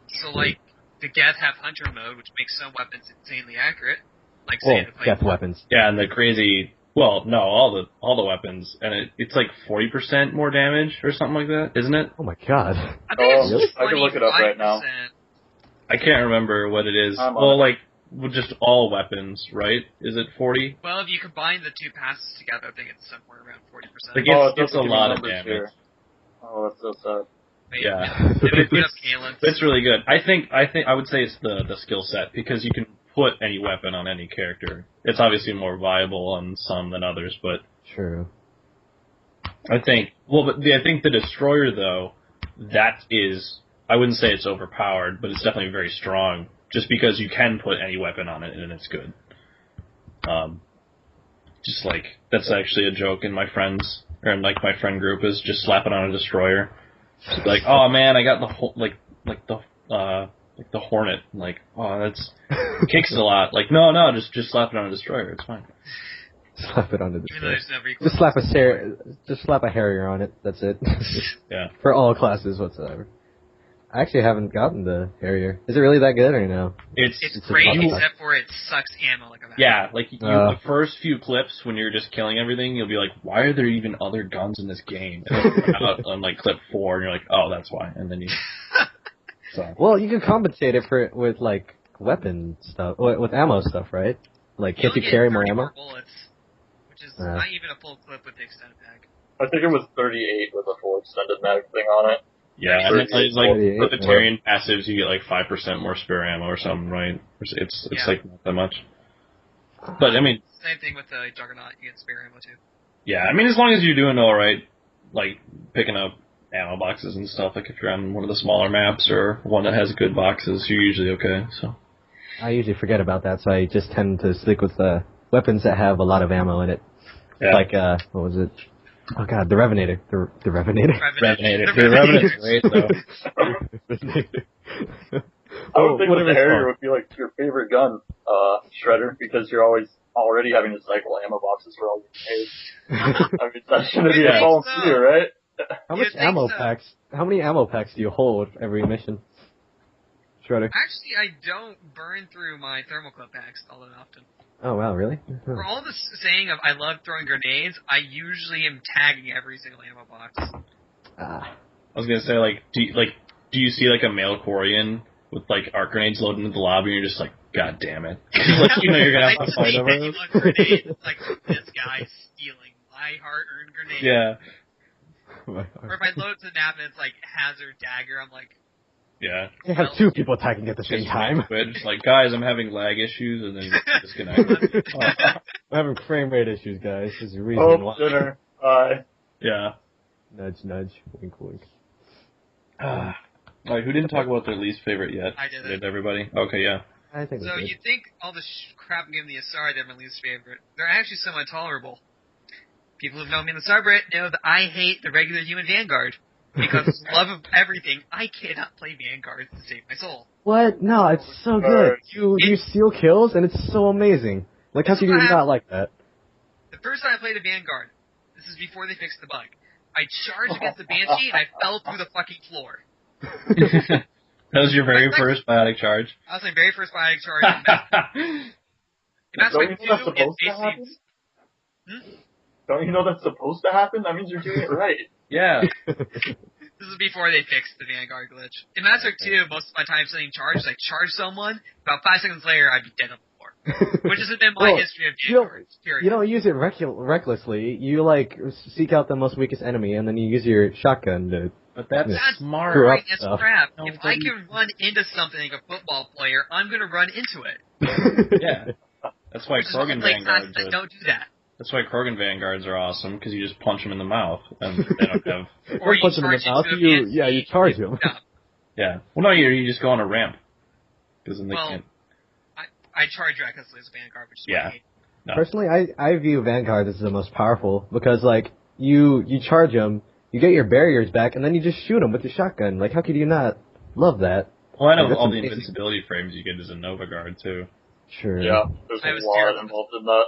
So, like, the Geth have Hunter mode, which makes some weapons insanely accurate. Like, say, the
Geth weapons.
Yeah, and the crazy... Well, no, all the weapons, and it's like 40% more damage or something like that, isn't it?
Oh my god.
I think it's
really? I can look it up right now.
I can't remember what it is. Well, like, with just all weapons, right? Is it 40?
Well, if you combine the two passes together, I think it's somewhere around 40%.
Like, it's a lot of damage.
Here. Oh, that's so sad.
Yeah. It's really good. I think I would say it's the skill set, because you can put any weapon on any character. It's obviously more viable on some than others, but
true.
I think the Destroyer, though, that is, I wouldn't say it's overpowered, but it's definitely very strong, just because you can put any weapon on it and it's good. Just like, that's actually a joke in my friends, or in like my friend group, is just slapping on a Destroyer. Just like, oh man, I got the whole, like the Hornet, like, oh, that's kicks a lot. Like, no, just slap it on a Destroyer, it's fine.
Slap it on a Destroyer.
No
Just slap a Harrier on it. That's it.
Yeah.
For all classes whatsoever. I actually haven't gotten the Harrier. Is it really that good or no?
It's great, except for it sucks ammo like a bad.
Yeah, like the first few clips when you're just killing everything, you'll be like, why are there even other guns in this game? And then you're out on like clip 4, and you're like, oh, that's why. And then you. So.
Well, you can compensate it with like weapon stuff, with ammo stuff, right? Like, can't you carry more ammo?
Bullets, which is not even a full clip with the extended mag.
I think it was 38 with a full extended mag thing on it.
Yeah, and it's like for the Batarian passives, you get like 5% more spare ammo or something, right? It's like not that much. But I mean,
same thing with the Juggernaut, you get spare ammo too.
Yeah, I mean, as long as you're doing all right, like picking up ammo boxes and stuff, like if you're on one of the smaller maps or one that has good boxes, you're usually okay. So
I usually forget about that, so I just tend to stick with the weapons that have a lot of ammo in it.
Yeah.
Like what was it? Oh god, the Revenator. The Revenator.
The Revenator's great though.
I would think the Harrier would be like your favorite gun, Shredder, because you're already having to cycle ammo boxes for all your grenades. I mean, that shouldn't be a problem to you, right?
How many ammo packs do you hold every mission, Shredder?
Actually, I don't burn through my thermoclip packs all that often.
Oh wow, really?
For all the saying of I love throwing grenades, I usually am tagging every single ammo box.
I was gonna say, like, do you see like a male Quarian with like arc grenades loaded into the lobby, and you're just like, God damn it! Like, you know you're gonna have to fight over those.
Grenade, like this guy stealing my hard-earned grenade.
Yeah.
Or if I load it to the map and it's like Hazard Dagger, I'm like,
yeah.
You have two people attacking at the same time.
Just like, guys, I'm having lag issues, and then you disconnect.
I'm having frame rate issues, guys. There's a reason why.
Dinner. Bye.
Yeah.
Nudge, nudge. Wink, wink.
Alright, who didn't talk about their least favorite yet?
I did.
Did everybody? Okay, yeah.
I think
so you think all the crap I'm giving the Asari, they're my least favorite. They're actually somewhat tolerable. People who've known me in the subreddit know that I hate the regular human Vanguard. Because of love of everything, I cannot play Vanguard to save my soul.
What? No, it's so good. You steal kills, and it's so amazing. Like, how could you not like that?
The first time I played a Vanguard, this is before they fixed the bug, I charged against the Banshee, and I fell through the fucking floor.
That was your very first biotic charge?
That was my very first biotic charge.
Don't you know that's supposed to happen? Don't you know that's supposed to happen? That means you're doing it right.
Yeah.
This is before they fixed the Vanguard glitch. In Mass Effect 2, most of my time sitting charged, I charge someone, about 5 seconds later, I'd be dead on the floor. Which hasn't been my
Well,
history of
you don't-
Vanguards, period.
You don't use it recklessly. You like seek out the most weakest enemy, and then you use your shotgun to.
But that's
Yeah.
That's
smart.
Screw
boring
up
as
stuff.
crap.
No,
If
but
I
you-
can run into something like a football player, I'm gonna run into it.
Yeah. That's why
Which is why I
Krogan
play
Vanguards.
classes that don't do that.
That's why Krogan Vanguards are awesome because you just punch them in the mouth and they don't have.
Or you
punch him in the
charge
mouth,
into
you-
him
yeah, you charge him.
Yeah.
Yeah. Well, no, you just go on a ramp because then they
Well,
can't.
I charge recklessly as Vanguard, which is
Yeah.
what I hate.
No.
Personally, I view Vanguard as the most powerful because like you charge them, you get your barriers back, and then you just shoot them with your shotgun. Like, how could you not love that?
Well, I know
Like, that's
all the
amazing.
invincibility frames you get as a Nova Guard too.
Sure.
Yeah, there's
I
a
was
lot
terrible.
involved in that.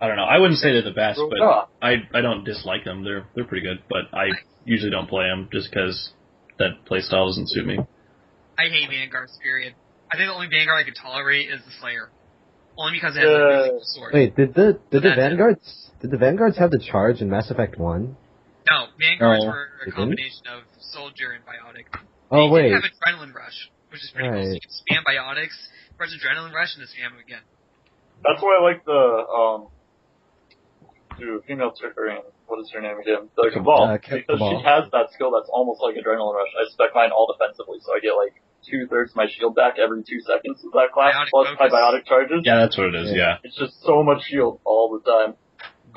I don't know. I wouldn't say they're the best, but
Yeah.
I don't dislike them. They're pretty good, but I usually don't play them just because that playstyle doesn't suit me.
I hate Vanguards, period. I think the only Vanguard I can tolerate is the Slayer. Only because it has a
Yeah.
really cool sword.
Wait, did the
That's it.
Vanguards have the charge in Mass Effect 1?
No, Vanguards
No,
were
they
a
didn't?
combination of Soldier and Biotic.
Oh
They
wait.
did have Adrenaline Rush, which is pretty cool. So
Right.
you can spam Biotics, press Adrenaline Rush, and then spam them again.
That's why I like the female Turian. What is her name again? The Cabal. Because
Cabal.
she has that skill that's almost like Adrenaline Rush. I spec mine all defensively, so I get like 2/3 of my shield back every 2 seconds with that class,
Biotic
plus my
focus.
biotic charges.
Yeah, that's what it is.
Yeah.
Yeah.
It's just so much shield all the time.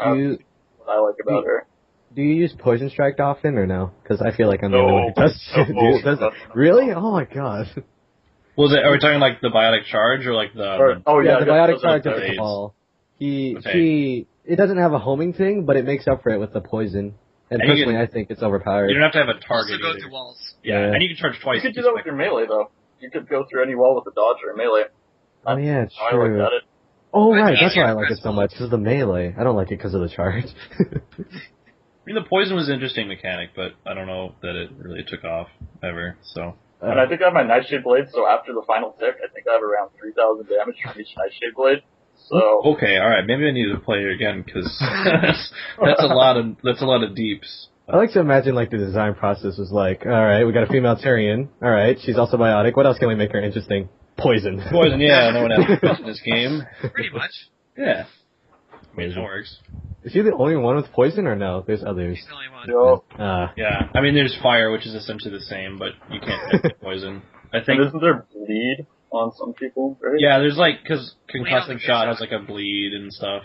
Do you
What I like about her.
do you use Poison Strike often or no? Because I feel like I'm the only one who does.
No.
does it. Really? Oh my god.
Was it? Are we talking like the biotic charge or like the?
Oh
yeah,
yeah,
the
I
biotic
guess
charge
those
of
are
the
aids.
ball.
Okay.
It doesn't have a homing thing, but it makes up for it with the poison. And
And you
personally,
can-
I think it's overpowered.
You don't have to have a
Also
target.
go
either.
through walls.
Yeah,
Yeah.
and you can charge
You
twice.
could do that with your melee though. You could go through any wall with a dodge or a melee.
Oh yeah, it's
I
true.
like that.
Oh
But
right,
it's
that's why
easier
I
to
like it
press
so
one.
much because of the melee. I don't like it because of the charge.
I mean, the poison was an interesting mechanic, but I don't know that it really took off ever. So
And I think I have my Nightshade Blade, so after the final tick, I think I have around 3,000 damage from each Nightshade Blade. So,
okay, all right, maybe I need to play it again because that's a lot of deeps.
I like to imagine like the design process was like, all right, we got a female Tyrian. All right, she's also biotic. What else can we make her interesting? Poison.
Poison, yeah, no one has poison in this game.
Pretty much.
Yeah, I mean, it works.
Is she the only one with poison or no? There's others.
She's the only one.
yo,
Yeah, I mean, there's fire, which is essentially the same, but you can't get poison. I think.
and isn't there bleed on some people, right?
Yeah, there's like because
Bleed on
concussive
the
shot
good
has like a bleed and stuff.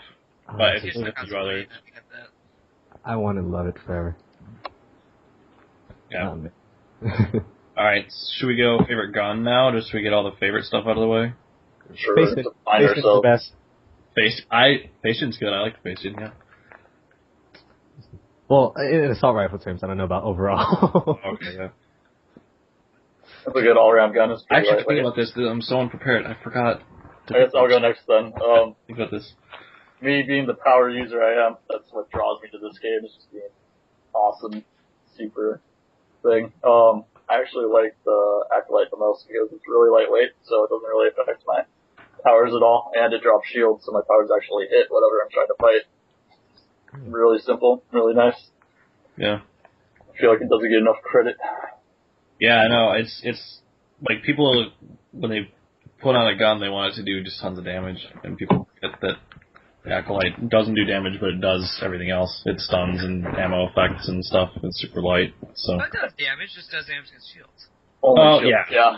Oh,
But
that's
if
Just
you
like
look
on
at your other,
Blade, I get that.
I want to love it forever.
yeah.
Oh, man.
All right, should we go favorite gun now, just so we get all the favorite stuff out of the way?
Sure,
Face
to
it.
find
Face it's the
ourselves.
best.
Patient's good. I like the patient. Yeah.
Well, in assault rifle terms, I don't know about overall.
Okay. Yeah.
That's a good all-around gun. It's
I
pretty
actually think
lightweight.
about this. I'm so unprepared. I forgot.
I guess I'll go next then.
Think about this.
Me being the power user I am, that's what draws me to this game, is just being awesome, super thing. I actually like the Acolyte the most because it's really lightweight, so it doesn't really affect my powers at all, and it drops shields, so my powers actually hit whatever I'm trying to fight. Really simple, really nice.
Yeah.
I feel like it doesn't get enough credit.
Yeah, I know. It's like people when they put on a gun, they want it to do just tons of damage, and people forget that the Acolyte doesn't do damage, but it does everything else. It stuns and ammo effects and stuff. It's super light. So
But it does damage, just does damage against shields.
Only
Oh,
shields,
yeah.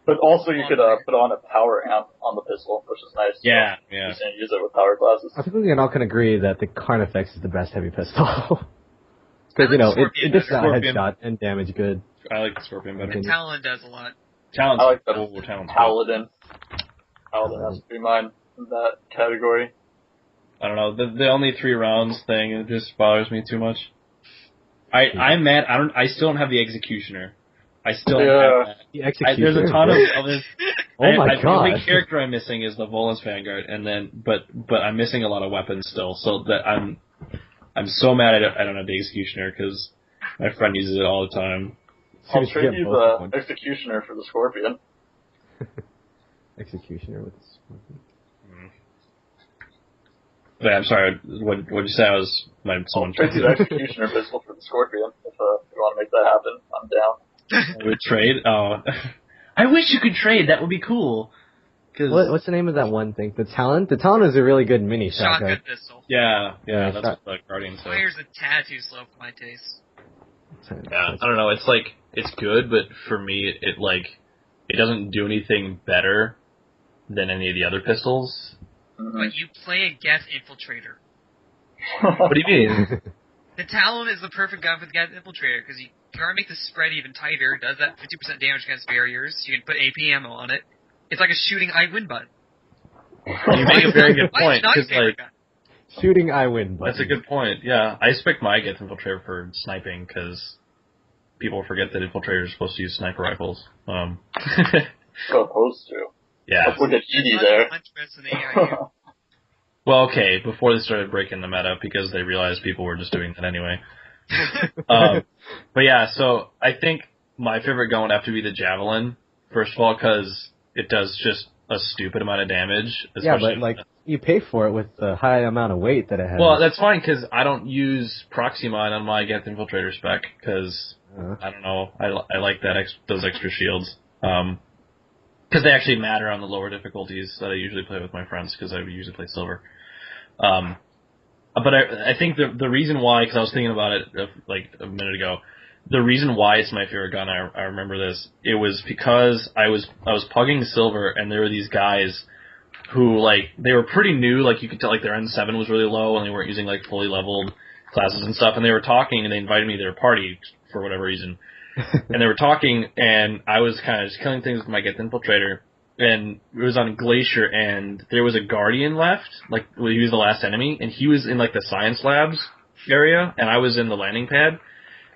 But also you could put on a power amp on the pistol, which is nice.
yeah,
So
yeah.
you can use it with power classes.
I think we can all can agree that the Carnifex is the best heavy pistol. Because, you
I
know,
like
it
Scorpion
dishes
better.
out
Scorpion.
headshot and damage good.
I like the Scorpion better.
And Talon does a lot.
Talon's
I like the
cool. Talon's good.
Paladin. Paladin has to be mine in that category.
I don't know. The only 3 rounds thing, it just bothers me too much. I'm mad. I still don't have the Executioner. I still don't have that.
The
There's
Executioner.
a ton of others.
Oh my
The only
god.
character I'm missing is the Volus Vanguard, and then but I'm missing a lot of weapons still. So that I'm so mad I don't have the Executioner because my friend uses it all the time.
I'll
You should
trade
get
you
both of
the
them.
Executioner for the Scorpion.
Executioner with the Scorpion.
Yeah, I'm sorry. What'd you say? I was
I'll
someone
trade you the Executioner pistol for the Scorpion if you want to make that happen. I'm down.
would trade. Oh, I wish you could trade. That would be cool.
What's the name of that one thing? The Talon? The Talon is a really good mini
Shotgun
shotgun.
pistol.
Yeah,
Yeah,
that's what the Guardian said.
Fire's a tad too slow for my taste.
Yeah, I don't know. It's like it's good, but for me, it doesn't do anything better than any of the other pistols.
But you play a Geth Infiltrator.
What do you mean?
The Talon is the perfect gun for the Geth Infiltrator because you can make the spread even tighter. Does that 50% damage against barriers? You can put AP ammo on it. It's like a shooting I win button.
You make a very good point because
shooting I win button.
That's a good point. Yeah, I expect my Geth Infiltrator for sniping because people forget that infiltrators are supposed to use sniper rifles.
Supposed to.
Yeah.
Look at Edie there.
Well, okay, before they started breaking the meta because they realized people were just doing that anyway. But yeah, so I think my favorite gun would have to be the Javelin, first of all, because it does just a stupid amount of damage.
Yeah, but like, you pay for it with the high amount of weight that it has.
Well, that's fine, because I don't use Proxy Mine on my Geth Infiltrator spec, because, I don't know, I like those extra shields. Because they actually matter on the lower difficulties that I usually play with my friends, because I usually play Silver. But I think the reason why, because I was thinking about it like a minute ago, the reason why it's my favorite gun, I remember this, it was because I was pugging Silver, and there were these guys who, like, they were pretty new, like, you could tell, like, their N7 was really low, and they weren't using, like, fully leveled classes and stuff, and they were talking, and they invited me to their party for whatever reason. And they were talking, and I was kind of just killing things with my Geth Infiltrator, and it was on Glacier, and there was a Guardian left, like, he was the last enemy, and he was in, like, the science labs area, and I was in the landing pad,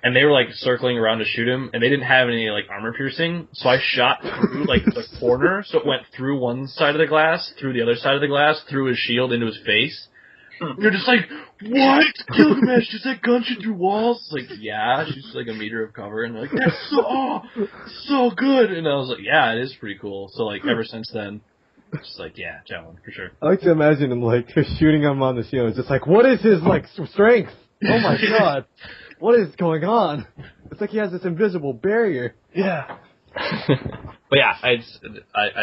and they were, like, circling around to shoot him, and they didn't have any, like, armor piercing, so I shot through, like, the corner, so it went through one side of the glass, through the other side of the glass, through his shield into his face. And you're just like, what? Gilgamesh, does that gun shoot through walls? It's like, yeah, she's like a meter of cover, and they're like, that's so good, and I was like, yeah, it is pretty cool. So, like, ever since then, it's just like, yeah, Javelin, for sure.
I like to imagine him, like, shooting him on the shield. It's just like, what is his, like, strength? Oh my god. What is going on? It's like he has this invisible barrier.
Yeah. But yeah, I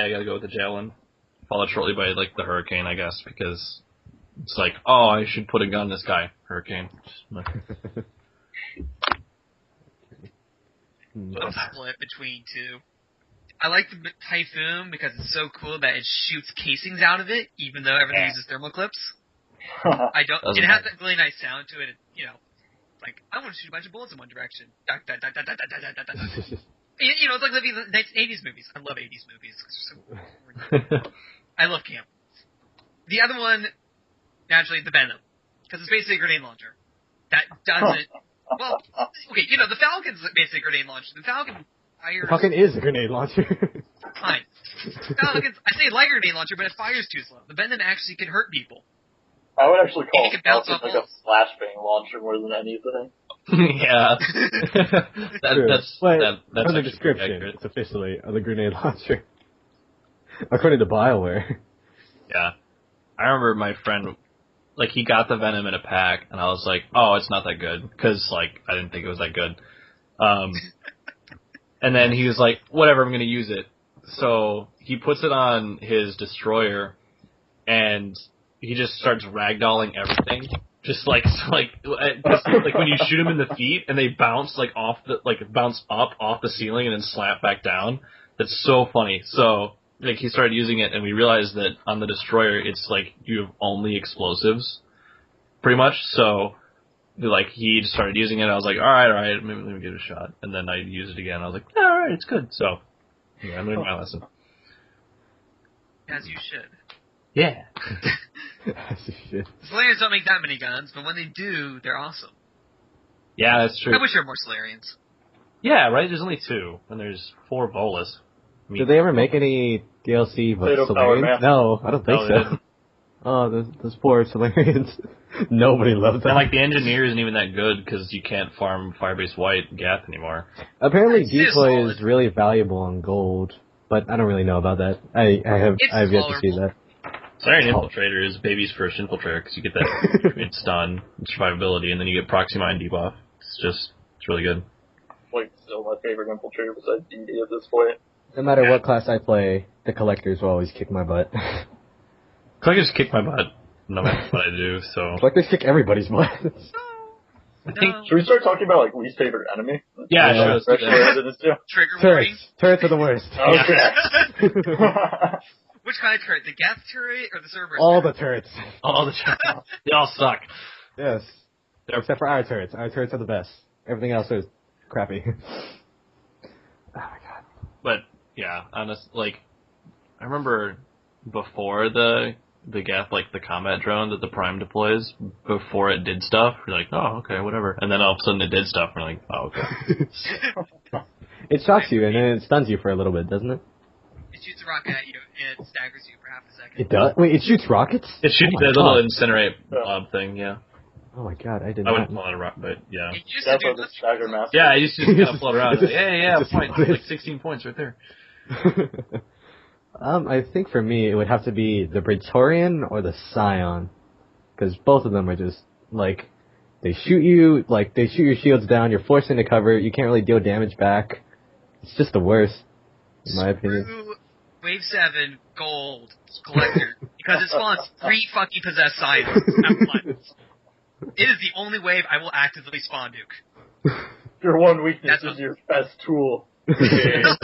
gotta go with the Javelin, followed shortly by, like, the Hurricane, I guess, because it's like, oh, I should put a gun in this guy. Hurricane.
I'm split between two. I like the Typhoon because it's so cool that it shoots casings out of it, even though everything uses thermal clips. It has that really nice sound to it, you know. Like, I want to shoot a bunch of bullets in one direction. You know, it's like living the 80s movies. I love 80s movies. I love camp. The other one, naturally, the Venom. Because it's basically a grenade launcher. That doesn't... Well, okay, you know, the Falcon's basically a grenade launcher. The Falcon fires...
The Falcon is a grenade launcher.
Fine. Falcon's... I say like a grenade launcher, but it fires too slow. The Venom actually can hurt people.
I would actually call it like
walls.
a flashbang launcher more than anything.
Yeah. That's
the description. It's officially the grenade launcher. According to BioWare.
Yeah. I remember my friend, like, he got the Venom in a pack, and I was like, oh, it's not that good, because, like, I didn't think it was that good. And then he was like, whatever, I'm going to use it. So he puts it on his destroyer, and he just starts ragdolling everything. Just like when you shoot them in the feet and they bounce bounce up off the ceiling and then slap back down. That's so funny. So like he started using it and we realized that on the destroyer it's like you have only explosives, pretty much. So like he just started using it. I was like, all right, maybe let me give it a shot. And then I used it again. I was like, all right, it's good. So yeah, I learned my lesson.
As you should.
Yeah.
Solarians don't make that many guns, but when they do, they're awesome.
Yeah, that's true.
I wish there were more Solarians.
Yeah, right? There's only 2, and there's 4 Volus.
Did they ever make any DLC with Solarians? No, I don't think so. Oh, those poor Solarians. Nobody loves them.
And, like, the engineer isn't even that good, because you can't farm Firebase White Gath anymore.
Apparently Decoy is really valuable on gold, but I don't really know about that. I have yet to see that.
Solarian Infiltrator is baby's first infiltrator because you get that great stun and survivability, and then you get Proxy Mine debuff. It's really good.
Like, still my favorite infiltrator besides DD at this point.
No matter what class I play, the collectors will always kick my butt.
Collectors kick my butt no matter what I do, so...
Collectors kick everybody's butt.
I think...
Should we start talking about, like, least favorite enemy?
Yeah, sure, let's do
That's
that.
what it is, too.
Trigger warning.
Turrets are the worst.
Okay.
Which kind of turret? The gas turret or the Cerberus?
All the
turret?
turrets.
All the time. They all suck.
Yes. Except for our turrets. Our turrets are the best. Everything else is crappy. Oh my god.
But, yeah, like, I remember before the gas, like, the combat drone that the Prime deploys, before it did stuff, you're like, oh, okay, whatever. And then all of a sudden it did stuff, and we're like, oh, okay.
It shocks you and then it stuns you for a little bit, doesn't it?
It shoots a rocket at you and it staggers you for half a second.
It does? Wait, it shoots rockets?
It shoots
Oh my
the little
God.
incinerate blob thing, yeah.
Oh my god, I did
I
not
wouldn't
know.
call it a rock, but yeah.
It used to
That's
do
what the stagger master.
Yeah, I used to just kind of float around. Like, yeah,
Just
points.
float.
Like 16 points right there.
I think for me, it would have to be the Praetorian or the Scion. Because both of them are just, like, they shoot you, like, they shoot your shields down, you're forced into cover, you can't really deal damage back. It's just the worst, in my opinion.
Screw Wave 7 Gold Collector because it spawns 3 fucking possessed Scions at once. It is the only wave I will actively spawn nuke.
Your one weakness
That's
is your best tool.
There's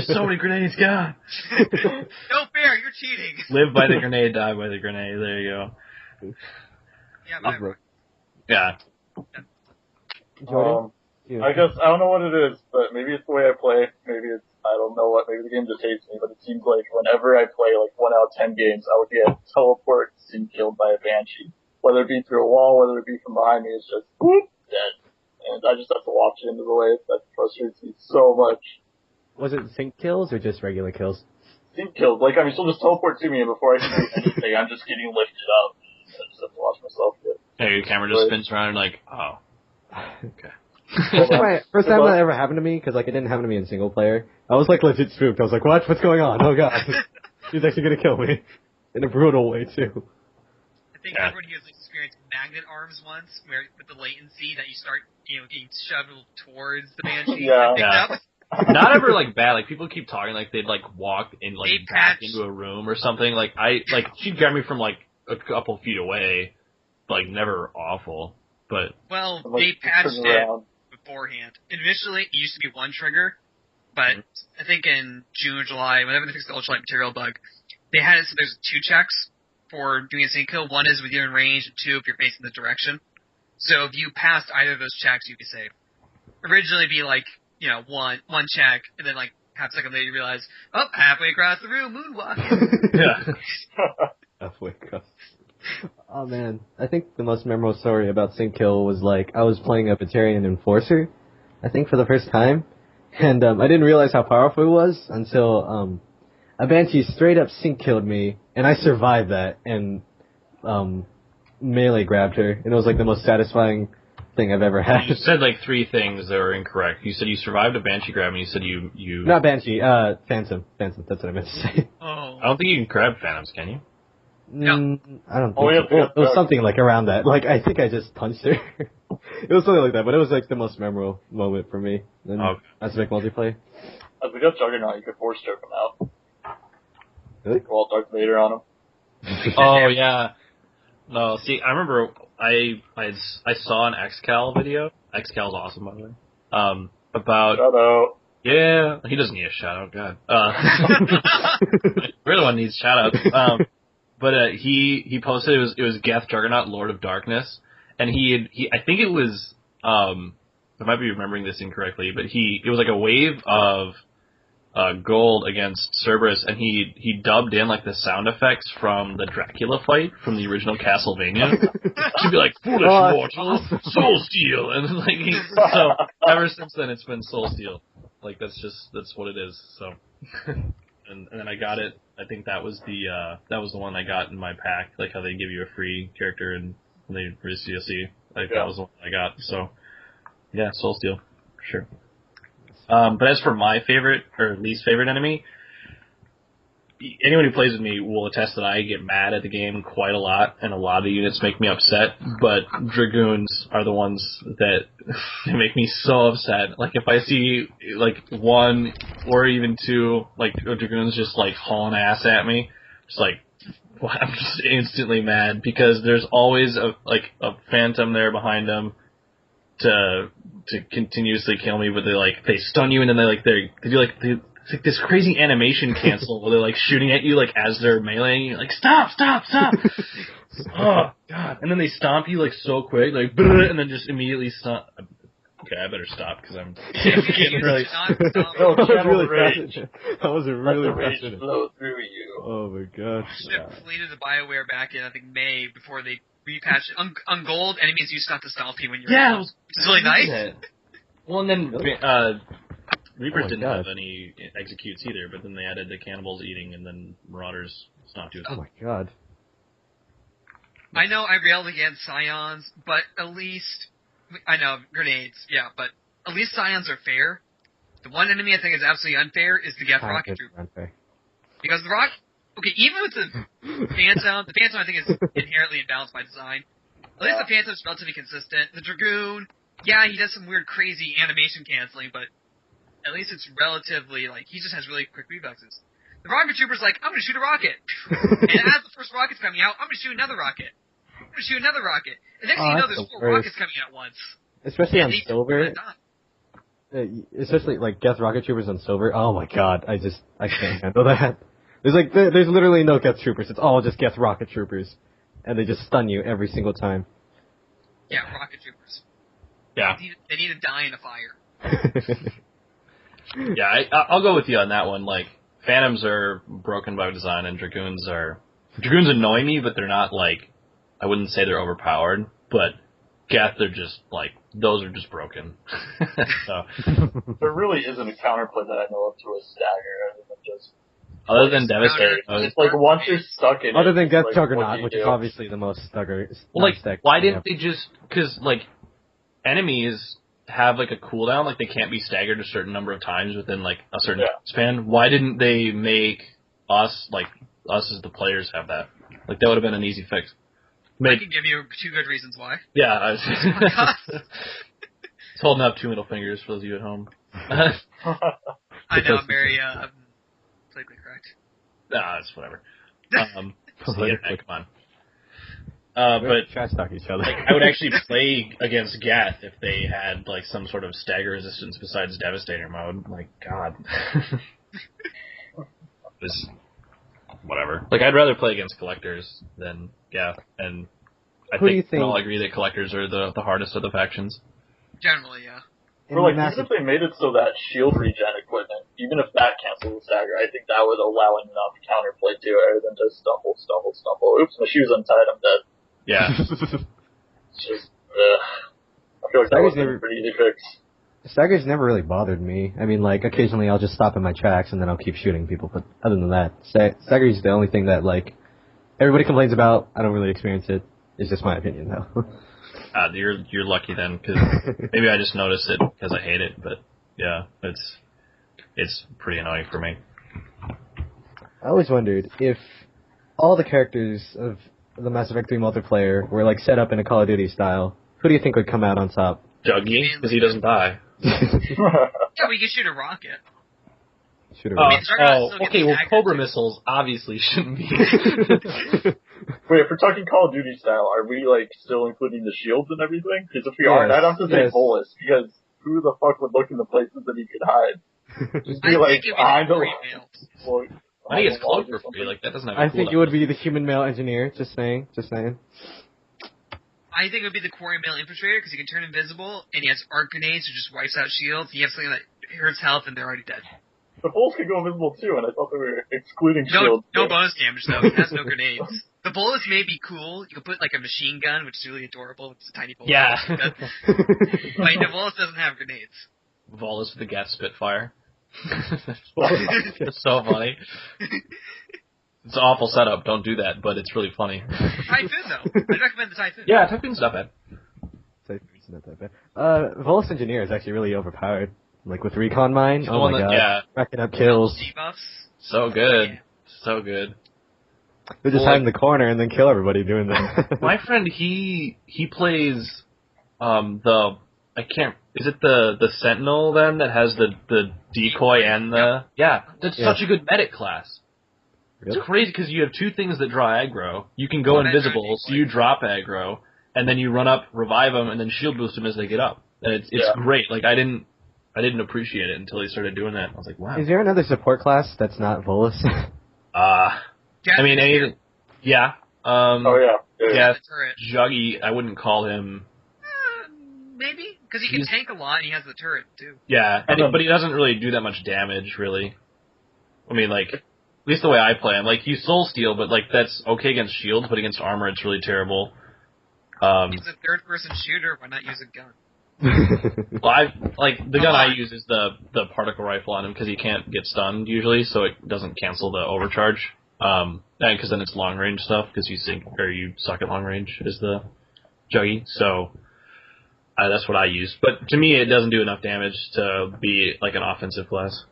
so many grenades, God.
No fair, you're cheating.
Live by the grenade, die by the grenade. There you go.
Yeah, whatever.
Yeah.
Jordan?
I guess, I don't know what it is, but maybe it's the way I play, maybe it's, I don't know what, maybe the game just hates me, but it seems like whenever I play like 1 out of 10 games, I would get teleported and killed by a Banshee. Whether it be through a wall, whether it be from behind me, it's just, whoop, dead. And I just have to watch it into the wave. That frustrates me so much.
Was it sync kills or just regular kills?
Sync kills, like, I mean, she'll just teleport to me, and before I can do anything, I'm just getting lifted up. I just have to watch myself get.
Yeah, your camera just spins around and like, oh. Okay.
First time that ever happened to me, because like it didn't happen to me in single player, I was like legit spooked. I was like, what? What's going on? Oh god. He's actually gonna kill me. In a brutal way too.
I think everyone here has experienced magnet arms once, where with the latency that you start, getting shoved towards the Banshee.
Yeah.
I think that was
Not ever like bad. Like people keep talking like they'd like walk in like
They
back
patched-
into a room or something. Like she'd grab me from like a couple feet away. Like never awful, but
well,
I'm, like,
they patched
turning
it
around.
beforehand. Initially, it used to be one trigger, but I think in June or July, whenever they fixed the ultralight material bug, they had it so there's 2 checks for doing a sync kill. One is with you in range, and 2 if you're facing the direction. So if you passed either of those checks, you'd be safe. Originally, it'd be like one check, and then like half a second later, you realize, oh, halfway across the room, moonwalking.
yeah.
Halfway across. Oh man, I think the most memorable story about sync kill was like I was playing a Batarian Enforcer, I think for the first time, and I didn't realize how powerful it was until a Banshee straight up sync killed me, and I survived that and melee grabbed her, and it was like the most satisfying thing I've ever had.
You said like 3 things that were incorrect. You said you survived a Banshee grab, and you said you.
Not Banshee, Phantom. That's what I meant to say.
Oh.
I don't think you can grab phantoms, can you?
No.
I don't think
Oh, yeah,
so. It was
yeah.
something like around that. Like, I think I just punched her. It was something like that, but it was like the most memorable moment for me. And
Okay.
Mass Effect multiplayer.
As we got Juggernaut, you could force choke him out.
Really?
Go all Darth Vader on him.
Oh yeah. No, see, I remember I saw an XCal video. XCal's awesome, by the way. About
Shout out.
yeah, he doesn't need a shout out, God. We're the one who needs shout outs. But he posted it was Geth Juggernaut, Lord of Darkness, and he I think it was I might be remembering this incorrectly, but it was like a wave of gold against Cerberus, and he dubbed in like the sound effects from the Dracula fight from the original Castlevania. She'd be like, "Foolish mortal, Soul Steel," and like so ever since then it's been Soul Steel. Like that's what it is. So, and then I got it. I think that was the one I got in my pack. Like how they give you a free character and they release DLC. Like that was the one I got. So, yeah, Soul Steel, for sure. But as for my favorite or least favorite enemy, anyone who plays with me will attest that I get mad at the game quite a lot, and a lot of the units make me upset, but Dragoons are the ones that make me so upset. Like, if I see, like, 1 or even 2, like, Dragoons just, like, hauling ass at me, it's like, I'm just instantly mad, because there's always a phantom there behind them to continuously kill me, but they stun you, and then they do it's like this crazy animation cancel where they're like shooting at you like as they're meleeing you, like stop. Oh god! And then they stomp you like so quick, like and then just immediately stop. Okay, I better stop because I'm getting really.
That was really
rage
passionate.
flow through you.
Oh my god!
Ship fleeted to BioWare back in I think May before they repatched it. On gold, enemies used not to stop you when you're
it
it's really nice.
Well, and then Reapers
my
didn't
God.
have any executes either, but then they added the cannibals eating, and then Marauders stopped you.
Oh my god!
I know I railed against Scions, but at least I know grenades, yeah, but at least Scions are fair. The one enemy I think is absolutely unfair is the Geth Rocket Troop.
Unfair.
Because even with the Phantom I think is inherently imbalanced by design. At least the Phantom's relatively consistent. The Dragoon, yeah, he does some weird crazy animation canceling, but at least it's relatively, like, he just has really quick reflexes. The Rocket Trooper's like, I'm gonna shoot a rocket. And as the first rocket's coming out, I'm gonna shoot another rocket. I'm gonna shoot another rocket. And next thing you know, there's 4 rockets coming out at once.
Especially on
And
silver. Especially like Geth Rocket Troopers on silver. Oh my god, I can't handle that. There's literally no Geth Troopers. It's all just Geth Rocket Troopers, and they just stun you every single time.
Yeah, Rocket Troopers.
Yeah.
They need to die in a fire.
Yeah, I'll go with you on that one. Like, Phantoms are broken by design, and Dragoons annoy me, but they're not like, I wouldn't say they're overpowered, but Geth, they're just like, those are just broken. So,
there really isn't a counterplay that I know of to a stagger
other than Devastator.
It's like once you're stuck in
Other
it,
than Geth
like,
Juggernaut, which
do?
is obviously the most stagger.
Well, like, why didn't they just, because, like, enemies have, like, a cooldown, like, they can't be staggered a certain number of times within, like, a certain span. Why didn't they make us as the players have that? Like, that would have been an easy fix.
I can give you 2 good reasons why.
Yeah, I was holding up 2 middle fingers for those of you at home.
I know, I'm very, politically correct.
Nah, it's whatever. Come on. But
trash talk each other.
like, I would actually play against Geth if they had like some sort of stagger resistance besides Devastator mode. Like, God, just whatever. Like, I'd rather play against Collectors than Geth, and I think we can all agree that Collectors are the hardest of the factions.
Generally, yeah.
Or like, even if they made it so that shield regen equipment, even if that cancels the stagger, I think that would allow enough counterplay to it, rather than just stumble. Oops, my shoe's untied, I'm dead.
Yeah.
It's just, I feel like that was a pretty easy fix.
Staggers never really bothered me. I mean, like, occasionally I'll just stop in my tracks and then I'll keep shooting people, but other than that, Staggers is the only thing that, like, everybody complains about. I don't really experience it. It's just my opinion, though.
You're lucky then, because maybe I just noticed it because I hate it, but yeah, it's pretty annoying for me.
I always wondered if all the characters of the Mass Effect 3 multiplayer were like set up in a Call of Duty style, who do you think would come out on top?
Dougie, because he doesn't die.
Yeah, we can shoot a rocket.
Shoot a rocket.
Okay, well, Cobra missiles obviously shouldn't be.
Wait, if we're talking Call of Duty style, are we, like, still including the shields and everything? Because if we aren't, I'd have to say Volus, because who the fuck would look in the places that he could hide? Just be, like, behind the wall.
I think it's cloaked for free, like, that doesn't have a
I think it would be the human male engineer, just saying.
I think it would be the Quarry Male Infiltrator, because he can turn invisible, and he has arc grenades, who just wipes out shields, and you have something that hurts health, and they're already dead.
The Volus can go invisible too, and I thought they were excluding shields.
No bonus damage, though. He has no grenades. The Volus may be cool. You can put, like, a machine gun, which is really adorable. It's a tiny Volus.
Yeah.
But the Volus doesn't have grenades.
Volus with the Geth Spitfire. It's so funny. It's an awful setup. Don't do that, but it's really funny.
Typhoon, though. I'd recommend the Typhoon.
Yeah, Typhoon's not bad.
Typhoon's not that bad. Volus Engineer is actually really overpowered. Like with Recon Mine, oh my god.
Yeah.
Racking up kills.
Debuffs.
So good. so good.
We just hide in the corner and then kill everybody doing that.
My friend, he plays is it the Sentinel then that has the decoy and the that's such a good medic class. It's crazy because you have two things that draw aggro. You can go invisible, so you drop aggro, and then you run up, revive them, and then shield boost them as they get up. And it's great. Like I didn't appreciate it until he started doing that. I was like, wow.
Is there another support class that's not Volus?
I mean, anything. Yeah. Juggy. I wouldn't call him.
Maybe because he can tank a lot and he has the turret too.
Yeah, but he doesn't really do that much damage, really. I mean, like, at least the way I play him, like, you soul steal, but like that's okay against shields, but against armor, it's really terrible.
He's a third-person shooter. Why not use a gun?
Well, the gun I use is the particle rifle on him because he can't get stunned usually, so it doesn't cancel the overcharge. And because then it's long range stuff because you suck at long range is the Juggy. So that's what I use. But to me, it doesn't do enough damage to be like an offensive class.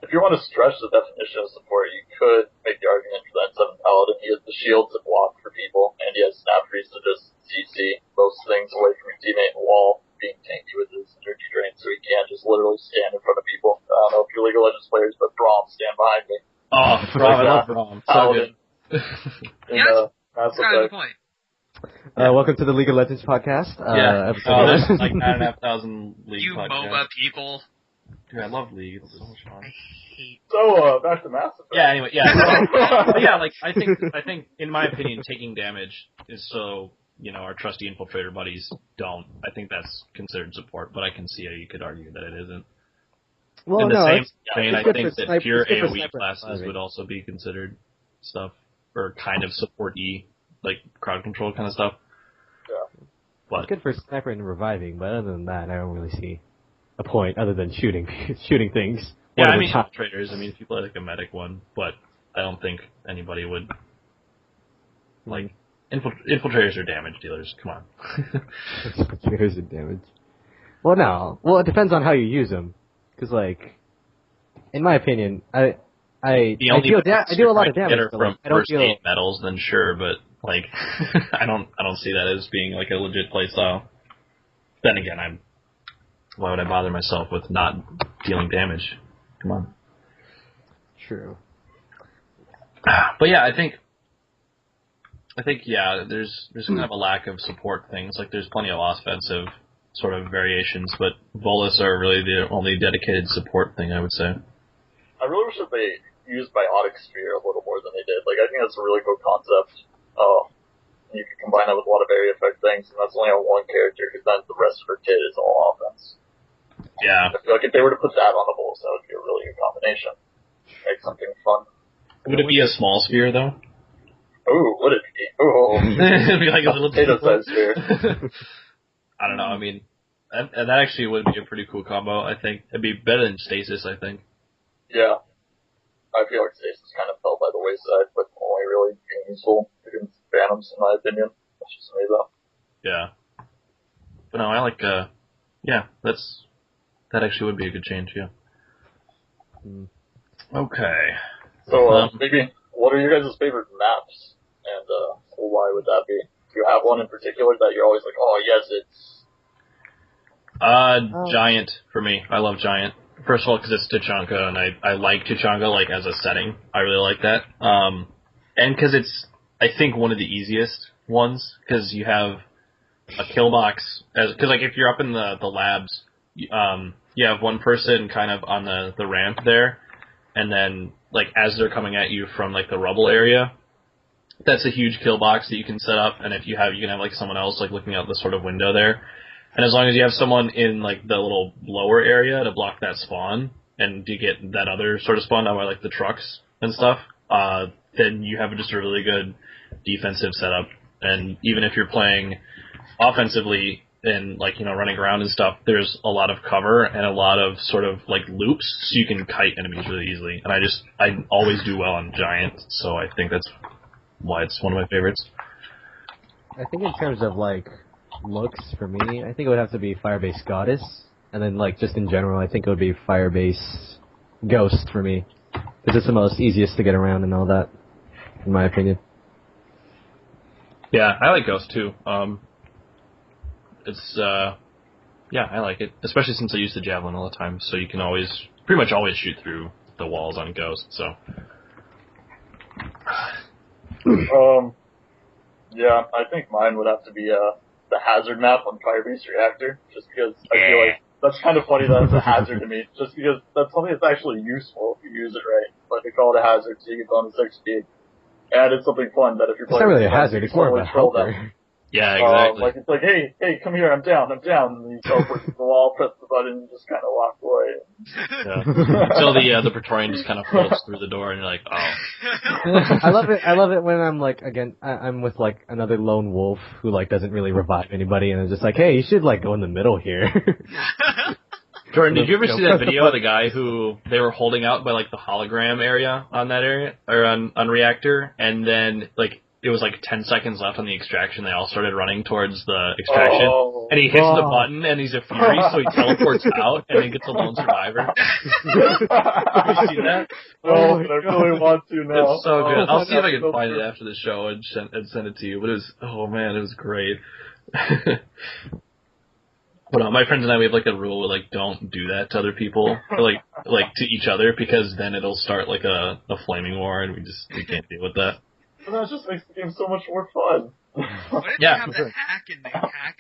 If you want to stretch the definition of support, you could make the argument for that 7 Paladin. He has the shield to block for people, and he has snap freeze to just CC most things away from your teammate and wall, being tanky with his energy drain, so he can't just literally stand in front of people. I don't know if you're League of Legends players, but Braum, stand behind me.
Oh, Braum, I love Braum. So good.
That's kind of the point.
Welcome to the League of Legends podcast.
There's like 9,500 League
you
podcasts.
MOBA people.
Dude, I love League. It's so much fun.
So, back to Mass Effect.
Yeah, anyway, I think, in my opinion, taking damage is so, our trusty infiltrator buddies don't. I think that's considered support, but I can see how you could argue that it isn't.
Well,
in the same vein, I
good
think
for
that pure
it's good for
AoE
sniper
classes
surviving.
would also be considered stuff, or kind of support-y, like crowd control kind of stuff.
Yeah.
It's good for sniper and reviving, but other than that, I don't really see a point other than shooting things.
Yeah, I mean, infiltrators. I mean, if you play like a medic one, but I don't think anybody would like infiltrators are damage dealers. Come on.
Infiltrators are damage. Well, no. Well, it depends on how you use them, because in my opinion, I do a lot of damage.
From first aid medals, then sure, but like I don't see that as being like a legit play style. Then again, why would I bother myself with not dealing damage? Come on.
True.
But yeah, I think there's kind of a lack of support things. Like there's plenty of offensive sort of variations, but Volus are really the only dedicated support thing, I would say.
I really wish that they used Biotic Sphere a little more than they did. Like, I think that's a really cool concept. You can combine that with a lot of area effect things, and that's only on one character, because then the rest of her kit is all offense.
Yeah.
I feel like if they were to put that on the Volus, that would be a really good combination. Make something fun.
Would it be a small sphere, though?
Ooh, would it be? Ooh.
It'd be like a little
potato-sized sphere.
I don't know, I mean, and that actually would be a pretty cool combo, I think. It'd be better than Stasis, I think.
Yeah. I feel like Stasis kind of fell by the wayside, but only really being useful against Phantoms, in my opinion. That's just me, though.
Yeah. But no, I like, that actually would be a good change, yeah. Okay.
So, maybe, what are your guys' favorite maps? And, why would that be? Do you have one in particular that you're always like, oh, yes, it's...
Giant, for me. I love Giant. First of all, because it's Tachanka, and I like Tachanka, like, as a setting. I really like that. And because it's, I think, one of the easiest ones, because you have a kill box, because, like, if you're up in the labs, you have one person kind of on the ramp there, and then, like, as they're coming at you from, like, the rubble area, that's a huge kill box that you can set up, and if you can have, like, someone else, like, looking out the sort of window there. And as long as you have someone in, like, the little lower area to block that spawn, and to get that other sort of spawn down by, like, the trucks and stuff, then you have just a really good defensive setup. And even if you're playing offensively and, like, running around and stuff, there's a lot of cover and a lot of sort of, like, loops, so you can kite enemies really easily. And I always do well on Giant, so I think that's why it's one of my favorites.
I think in terms of, like, looks for me, I think it would have to be Firebase Goddess, and then, like, just in general, I think it would be Firebase Ghost for me. Because it's the most easiest to get around and all that, in my opinion.
Yeah, I like Ghost too. It's yeah, I like it, especially since I use the javelin all the time, so you can pretty much always shoot through the walls on Ghost. So.
Yeah, I think mine would have to be the hazard map on Firebeast Reactor, just because I feel like that's kind of funny that it's a hazard to me, just because that's something that's actually useful if you use it right. But they call it a hazard, so you get bonus XP. And it's something fun that if you're
It's
playing
not really a
with friends,
hazard,
you
it's more of
totally
a
troll
helper.
them.
Yeah, exactly.
Like, it's like, hey, come here, I'm down, and then you teleport to the wall, press the button, and just kind of walk away.
Yeah. Until the Praetorian just kind of floats through the door, and you're like, oh.
I love it when I'm like, again, I'm with like another lone wolf who like doesn't really revive anybody, and it's just like, hey, you should like go in the middle here.
Jordan, did you ever see that video of the guy who they were holding out by like the hologram area on that area, or on Reactor, and then like it was like 10 seconds left on the extraction, they all started running towards the extraction, and he hits the button, and he's a fury, so he teleports out, and then gets a lone survivor. Have you seen that?
Oh, but I really want to now.
It's so good. I'll see if I can find it after the show and send it to you, but it was, oh man, it was great. But my friends and I, we have like a rule where like don't do that to other people, or, like to each other, because then it'll start like a flaming war, and we can't deal with that.
But that just makes the game so much more fun.
What if you have the hack in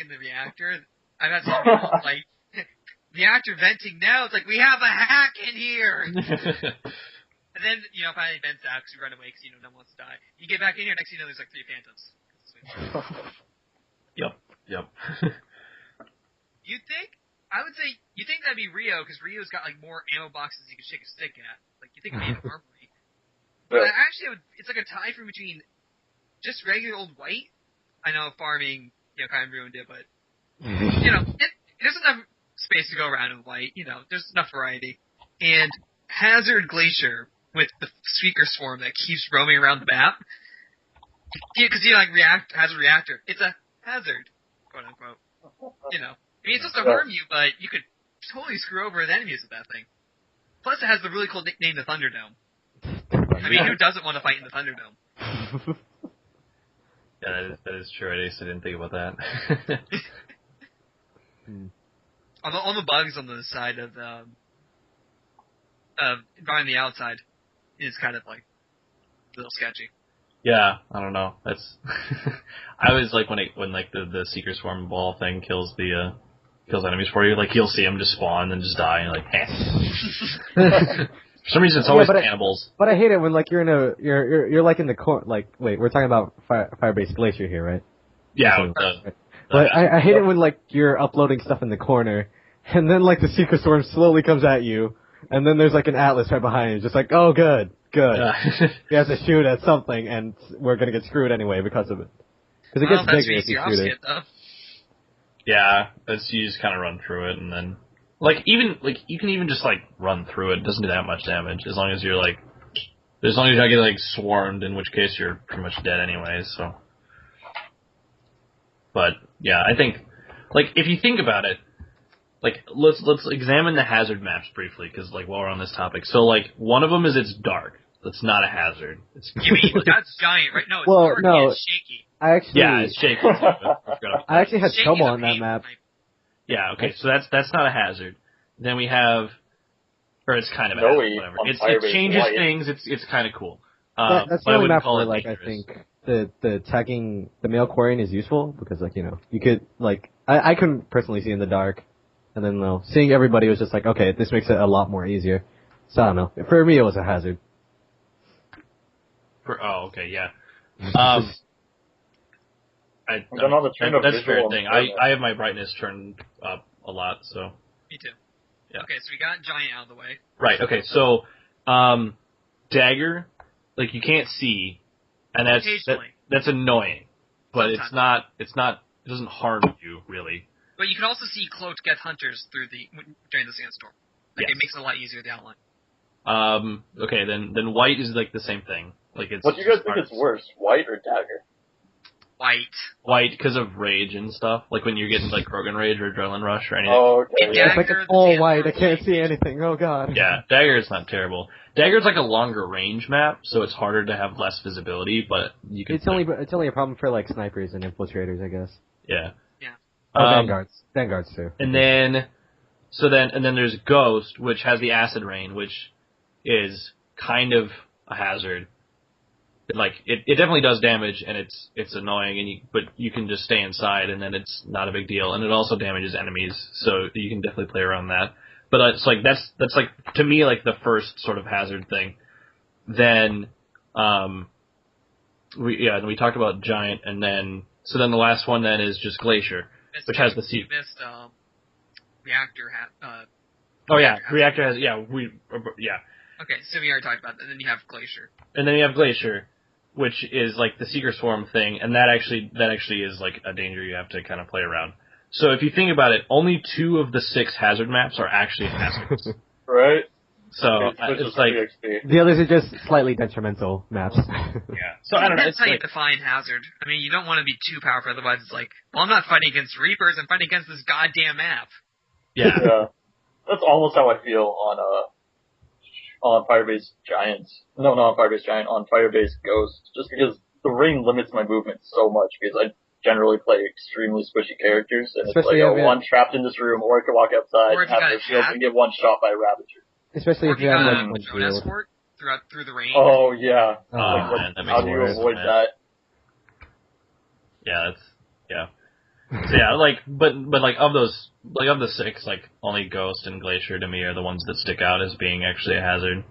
the reactor? I've had some people like reactor venting now. It's like we have a hack in here. And then finally vents out because you run away because no one wants to die. You get back in here, next thing you know, there's like 3 phantoms.
Yep.
I would say you think that'd be Rio because Rio's got like more ammo boxes you can shake a stick at. Like you think it'd be an armory. But it's like a tie for between just regular old white. I know farming, kind of ruined it, but there's enough space to go around in white. There's enough variety. And Hazard Glacier with the Speaker Swarm that keeps roaming around the map. Because Hazard Reactor, it's a hazard, quote unquote. I mean, it's supposed to harm you, but you could totally screw over the enemies with that thing. Plus, it has the really cool nickname, the Thunderdome. I mean, who doesn't want to fight in the Thunderdome?
Yeah, that is true. I didn't think about that.
All the bugs on the side of on the outside is kind of like a little sketchy.
Yeah, I don't know. That's I always like when like the Seeker Swarm ball thing kills enemies for you. Like you'll see them just spawn and just die, and you're like, eh. For some reason, it's always cannibals.
But I hate it when like you're like in the corner. Like, wait, we're talking about Firebase Glacier here, right?
Yeah.
But I hate it when like you're uploading stuff in the corner, and then like the Secret Storm slowly comes at you, and then there's like an Atlas right behind you, just like, oh, good. He has to shoot at something, and we're gonna get screwed anyway because of it. Because it gets bigger if you shoot it.
Yeah, you just kind of run through it, and then you can even just like run through it. It doesn't do that much damage as long as you're not getting like swarmed, in which case you're pretty much dead anyway. So, but yeah, I think like if you think about it, like let's examine the hazard maps briefly, because like while we're on this topic, so like one of them is it's dark. That's not a hazard.
You mean that's giant, right? No, it's dark and shaky.
It's shaky.
I actually had trouble on that map.
Yeah, okay, so that's not a hazard. Then we have, or it's kind of a hazard, whatever. It changes things. It's kind of cool.
That's the only map where like I think the tagging the male Quarian is useful, because like you could like I couldn't personally see in the dark, and then seeing everybody was just like, okay, this makes it a lot more easier. So I don't know. For me, it was a hazard.
Okay, yeah.
That's
a fair thing. I have my brightness turned up a lot, so.
Me too.
Yeah.
Okay, so we got Giant out of the way.
Right, okay, so, Dagger, like, you can't see, and that's annoying, but
sometimes.
it doesn't harm you, really.
But you can also see cloaked Geth Hunters during the Sandstorm. It makes it a lot easier to outline.
Okay, then White is like the same thing. Like it's.
What do you guys think is worse, White or Dagger?
White.
because of rage and stuff. Like when you're getting like Krogan Rage or Adrenaline Rush or anything.
Oh, okay.
Yeah.
It's like
Dagger,
it's all
the
white. I
Amber
can't
White.
see anything. Oh god.
Yeah, Dagger is not terrible. Dagger's like a longer range map, so it's harder to have less visibility, but you can.
It's only a problem for like snipers and infiltrators, I guess.
Yeah.
Yeah.
Oh, Vanguards too.
And then there's Ghost, which has the acid rain, which is kind of a hazard. It definitely does damage, and it's annoying, but you can just stay inside, and then it's not a big deal. And it also damages enemies, so you can definitely play around that. But it's like that's like to me like the first sort of hazard thing. Then we talked about Giant, and then the last one then is just Glacier, which has the
You missed Reactor.
Reactor has
Okay, so we already talked about that. And then you have Glacier.
And then you have Glacier, which is like the Seeker Swarm thing, and that actually is like a danger you have to kind of play around. So if you think about it, only 2 of the 6 hazard maps are actually hazards.
Right?
So it's like
the others are just slightly detrimental maps.
yeah. So I don't know.
That's
It's
how you
like,
define hazard. I mean, you don't want to be too powerful, otherwise it's like, well, I'm not fighting against Reapers, I'm fighting against this goddamn map.
yeah.
Yeah. That's almost how I feel on Firebase Giants. No, not on Firebase Giant, on Firebase Ghost. Just because the rain limits my movement so much, because I generally play extremely squishy characters, and
Especially
it's like, one trapped in this room, or I can walk outside
Or
and
if you
have
got
no shield
attacked.
and get one shot by a Ravager.
Especially
Or
if you have
got
like
a
one
drone
shield.
escort through the rain.
Oh, yeah.
Oh,
man, that makes
How do
it
you
worse,
avoid
man.
that?
Yeah, So yeah, but like of the 6, like only Ghost and Glacier to me are the ones that stick out as being actually a hazard.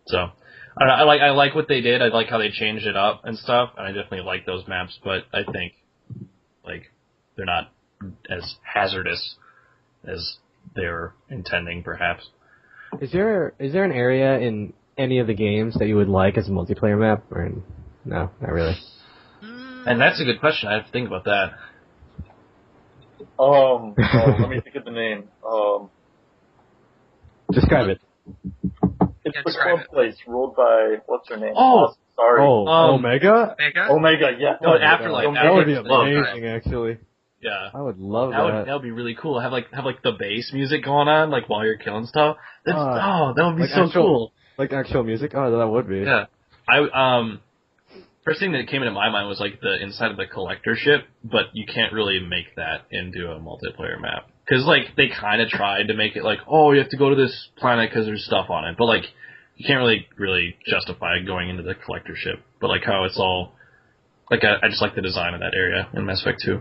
So I don't know, I like what they did. I like how they changed it up and stuff, and I definitely like those maps. But I think like they're not as hazardous as they were intending, perhaps.
Is there an area in any of the games that you would like as a multiplayer map, or no, not really?
And that's a good question. I have to think about that.
Let me think of the name.
Describe it.
It's
Yeah,
the
describe
club place ruled by, what's her name?
Oh!
Sorry.
Omega?
Mega?
Omega, yeah.
No, Afterlife.
That would be
Afterlife.
amazing, actually.
Yeah.
I would love
That would be really cool. Have like the bass music going on like while you're killing stuff. That would be
like
so cool.
Like actual music? Oh, that would be.
Yeah. First thing that came into my mind was like the inside of the collector ship, but you can't really make that into a multiplayer map. Cause like they kind of tried to make it like, oh, you have to go to this planet because there's stuff on it, but like you can't really justify going into the collector ship. But like how it's all like I just like the design of that area in Mass Effect 2.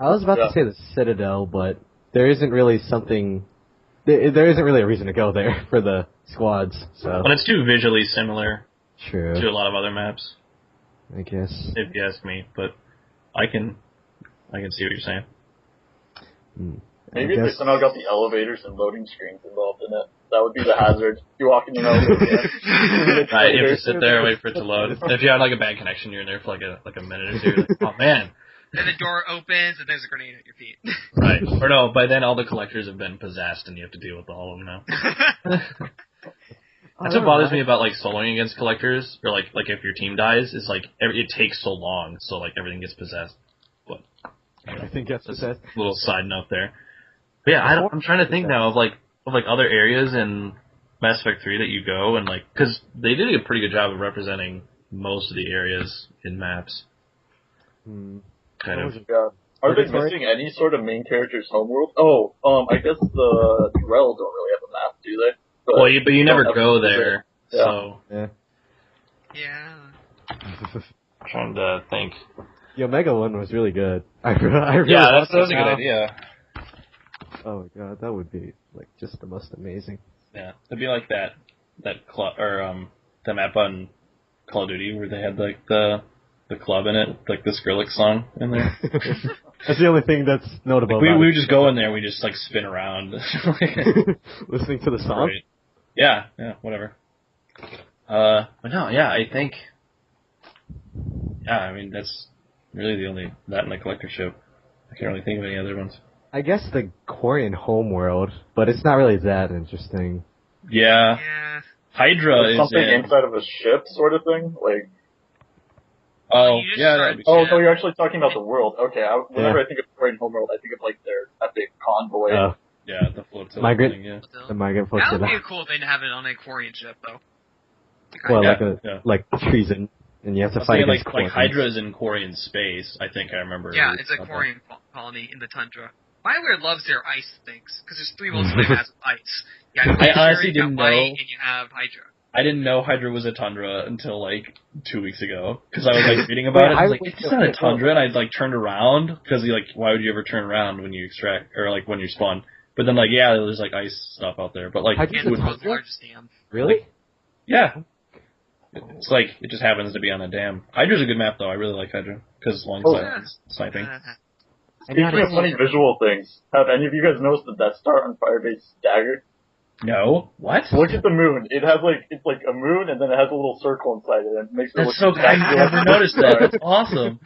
I was about to say the Citadel, but there isn't really there isn't really a reason to go there for the squads, so.
And it's too visually similar
True.
to a lot of other maps,
I guess.
if you ask me. But I can see what you're saying.
Maybe if they somehow got the elevators and loading screens involved in it, that would be the hazard. You walk in an elevator.
Right, you have to sit there and wait for it to load. If you have like a bad connection, you're in there for like a minute or two. Like, oh man.
Then the door opens and there's a grenade at your feet.
Right. Or no, by then all the collectors have been possessed and you have to deal with all of them now. That's what bothers me about like soloing against collectors, or like if your team dies, is like it takes so long, so like everything gets possessed. But
I think that's
just a little side note there. But yeah, I'm trying to think now of other areas in Mass Effect 3 that you go and like, because they did a pretty good job of representing most of the areas in maps. Kind of.
Yeah. Are they missing any sort of main character's homeworld? Oh, I guess the Drell don't really have a map, do they?
But you never go there,
yeah.
So.
Yeah.
Yeah.
I'm trying to think.
The Omega one was really good. I really
yeah,
loved
that was a
it.
good idea.
Oh my god, that would be like just the most amazing.
Yeah, it'd be like that the map on Call of Duty where they had like the club in it, like the Skrillex song in there.
That's the only thing that's notable.
Like,
about
we
it.
would just go in there, we just like spin around,
listening to the song.
Right. Yeah, whatever. But no, yeah, I think. Yeah, I mean that's really the only that and the collector ship. I can't really think of any other ones.
I guess the Quarian homeworld, but it's not really that interesting.
Yeah.
Yeah.
Hydra is
something
in.
inside of a ship, sort of thing. Like,
Oh,
You just
yeah,
start
that'd be
the
Oh,
ship.
so you're actually talking about the world. Okay, whenever I think of Korean Homeworld, I think of like their epic convoy.
Yeah, the flotilla
Migrant.
thing, yeah.
The migrant
That would be
flotilla.
a cool thing to have it on a Quarian ship, though.
Well,
Yeah.
like treason, and you have
I
to
was
fight
thinking
against
like
Quarians.
Hydra is in Quarian space. I think I remember.
Yeah, it's a
about that.
Quarian colony in the tundra. BioWare loves their ice things, because there's 3 multiplayer maps of ice. You have
I
Glacier,
honestly
you have
didn't
White,
know.
and you have Hydra.
I didn't know Hydra was a tundra until like 2 weeks ago because I was like reading about it. I was like, it's not a tundra, and I like turned around because like, why would you ever turn around when you extract or like when you spawn? But then like, yeah, there's like ice stuff out there. But like,
Hydra's
And
a
the world's
tundra?
largest dam.
Really?
yeah, it's like it just happens to be on a dam. Hydra's a good map though. I really like Hydra because long sniping.
Speaking of funny visual things, have any of you guys noticed the Death Star on Firebase Dagger?
No, what?
Look at the moon. It has like, it's like a moon and then it has a little circle inside it and it makes it
That's
look
so. I never noticed that. That's awesome.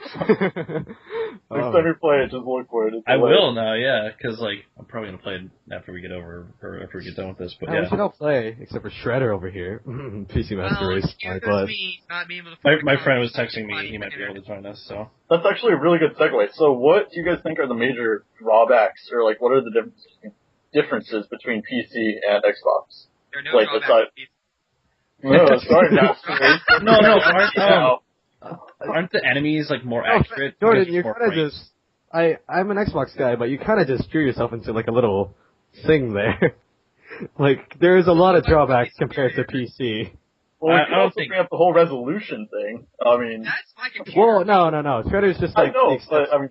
Next time you play it, just look for it. It's
I
hilarious.
will now, yeah, because like I'm probably gonna play it after we get over or after we get done with this. But
We
yeah,
should all play, except for Shredder over here. PC Master
Well,
Race.
excuse
But
me not being able to
my friend was texting me. He might be able to join us. So
That's actually a really good segue. So what do you guys think are the major drawbacks or like what are the differences between PC and Xbox?
There are no
Like,
drawbacks.
No, sorry, Master Race.
no, aren't the enemies like more accurate?
Jordan,
because
you're
more
kind of
frames?
just. I'm an Xbox guy, but you kind of just drew yourself into like a little thing there. Like, there's a lot of drawbacks compared to PC.
Well, we
I
can
don't
also
think-
bring up the whole resolution thing. I mean,
That's my computer.
Well, no. Shredder's just like.
I know,
the
but I mean,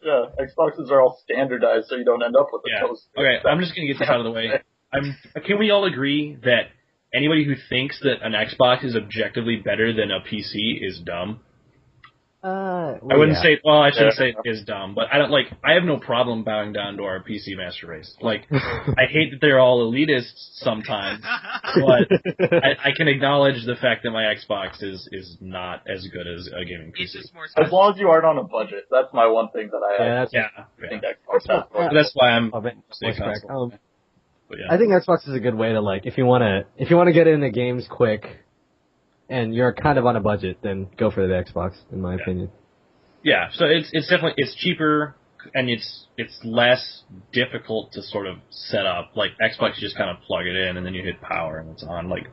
yeah, Xboxes are all standardized, so you don't end up with a
Yeah.
toast.
Okay, I'm just gonna get this out of the way. Can we all agree that anybody who thinks that an Xbox is objectively better than a PC is dumb?
Well,
I wouldn't
yeah.
say. Well, I shouldn't
Yeah.
say is dumb, but I don't like. I have no problem bowing down to our PC master race. Like, I hate that they're all elitists sometimes, but I can acknowledge the fact that my Xbox is not as good as a gaming
It's
PC.
just more
As long as you aren't on a budget, that's my one thing that I
Yeah, that's
Yeah,
think Xbox has.
Yeah.
that's why I'm
of it.
saying
Voice crack.
console. But yeah.
I think Xbox is a good way to like if you wanna get into games quick, and you're kind of on a budget, then go for the Xbox, in my opinion.
Yeah, so it's definitely it's cheaper and it's less difficult to sort of set up. Like Xbox, you just kind of plug it in and then you hit power and it's on. Like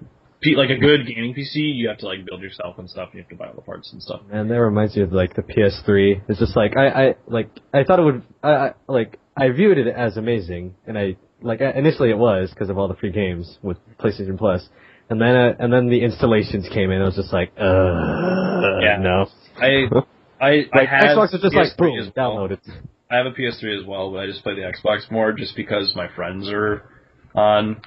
a good gaming PC, you have to like build yourself and stuff. You have to buy all the parts and stuff.
And that reminds me of like the PS3. It's just like I thought it would. I viewed it as amazing, and initially it was because of all the free games with PlayStation Plus, and then the installations came in. I was just like,
Yeah.
no.
I have
Xbox is just
PS3
like boom,
as well.
download it.
I have a PS3 as well, but I just play the Xbox more just because my friends are on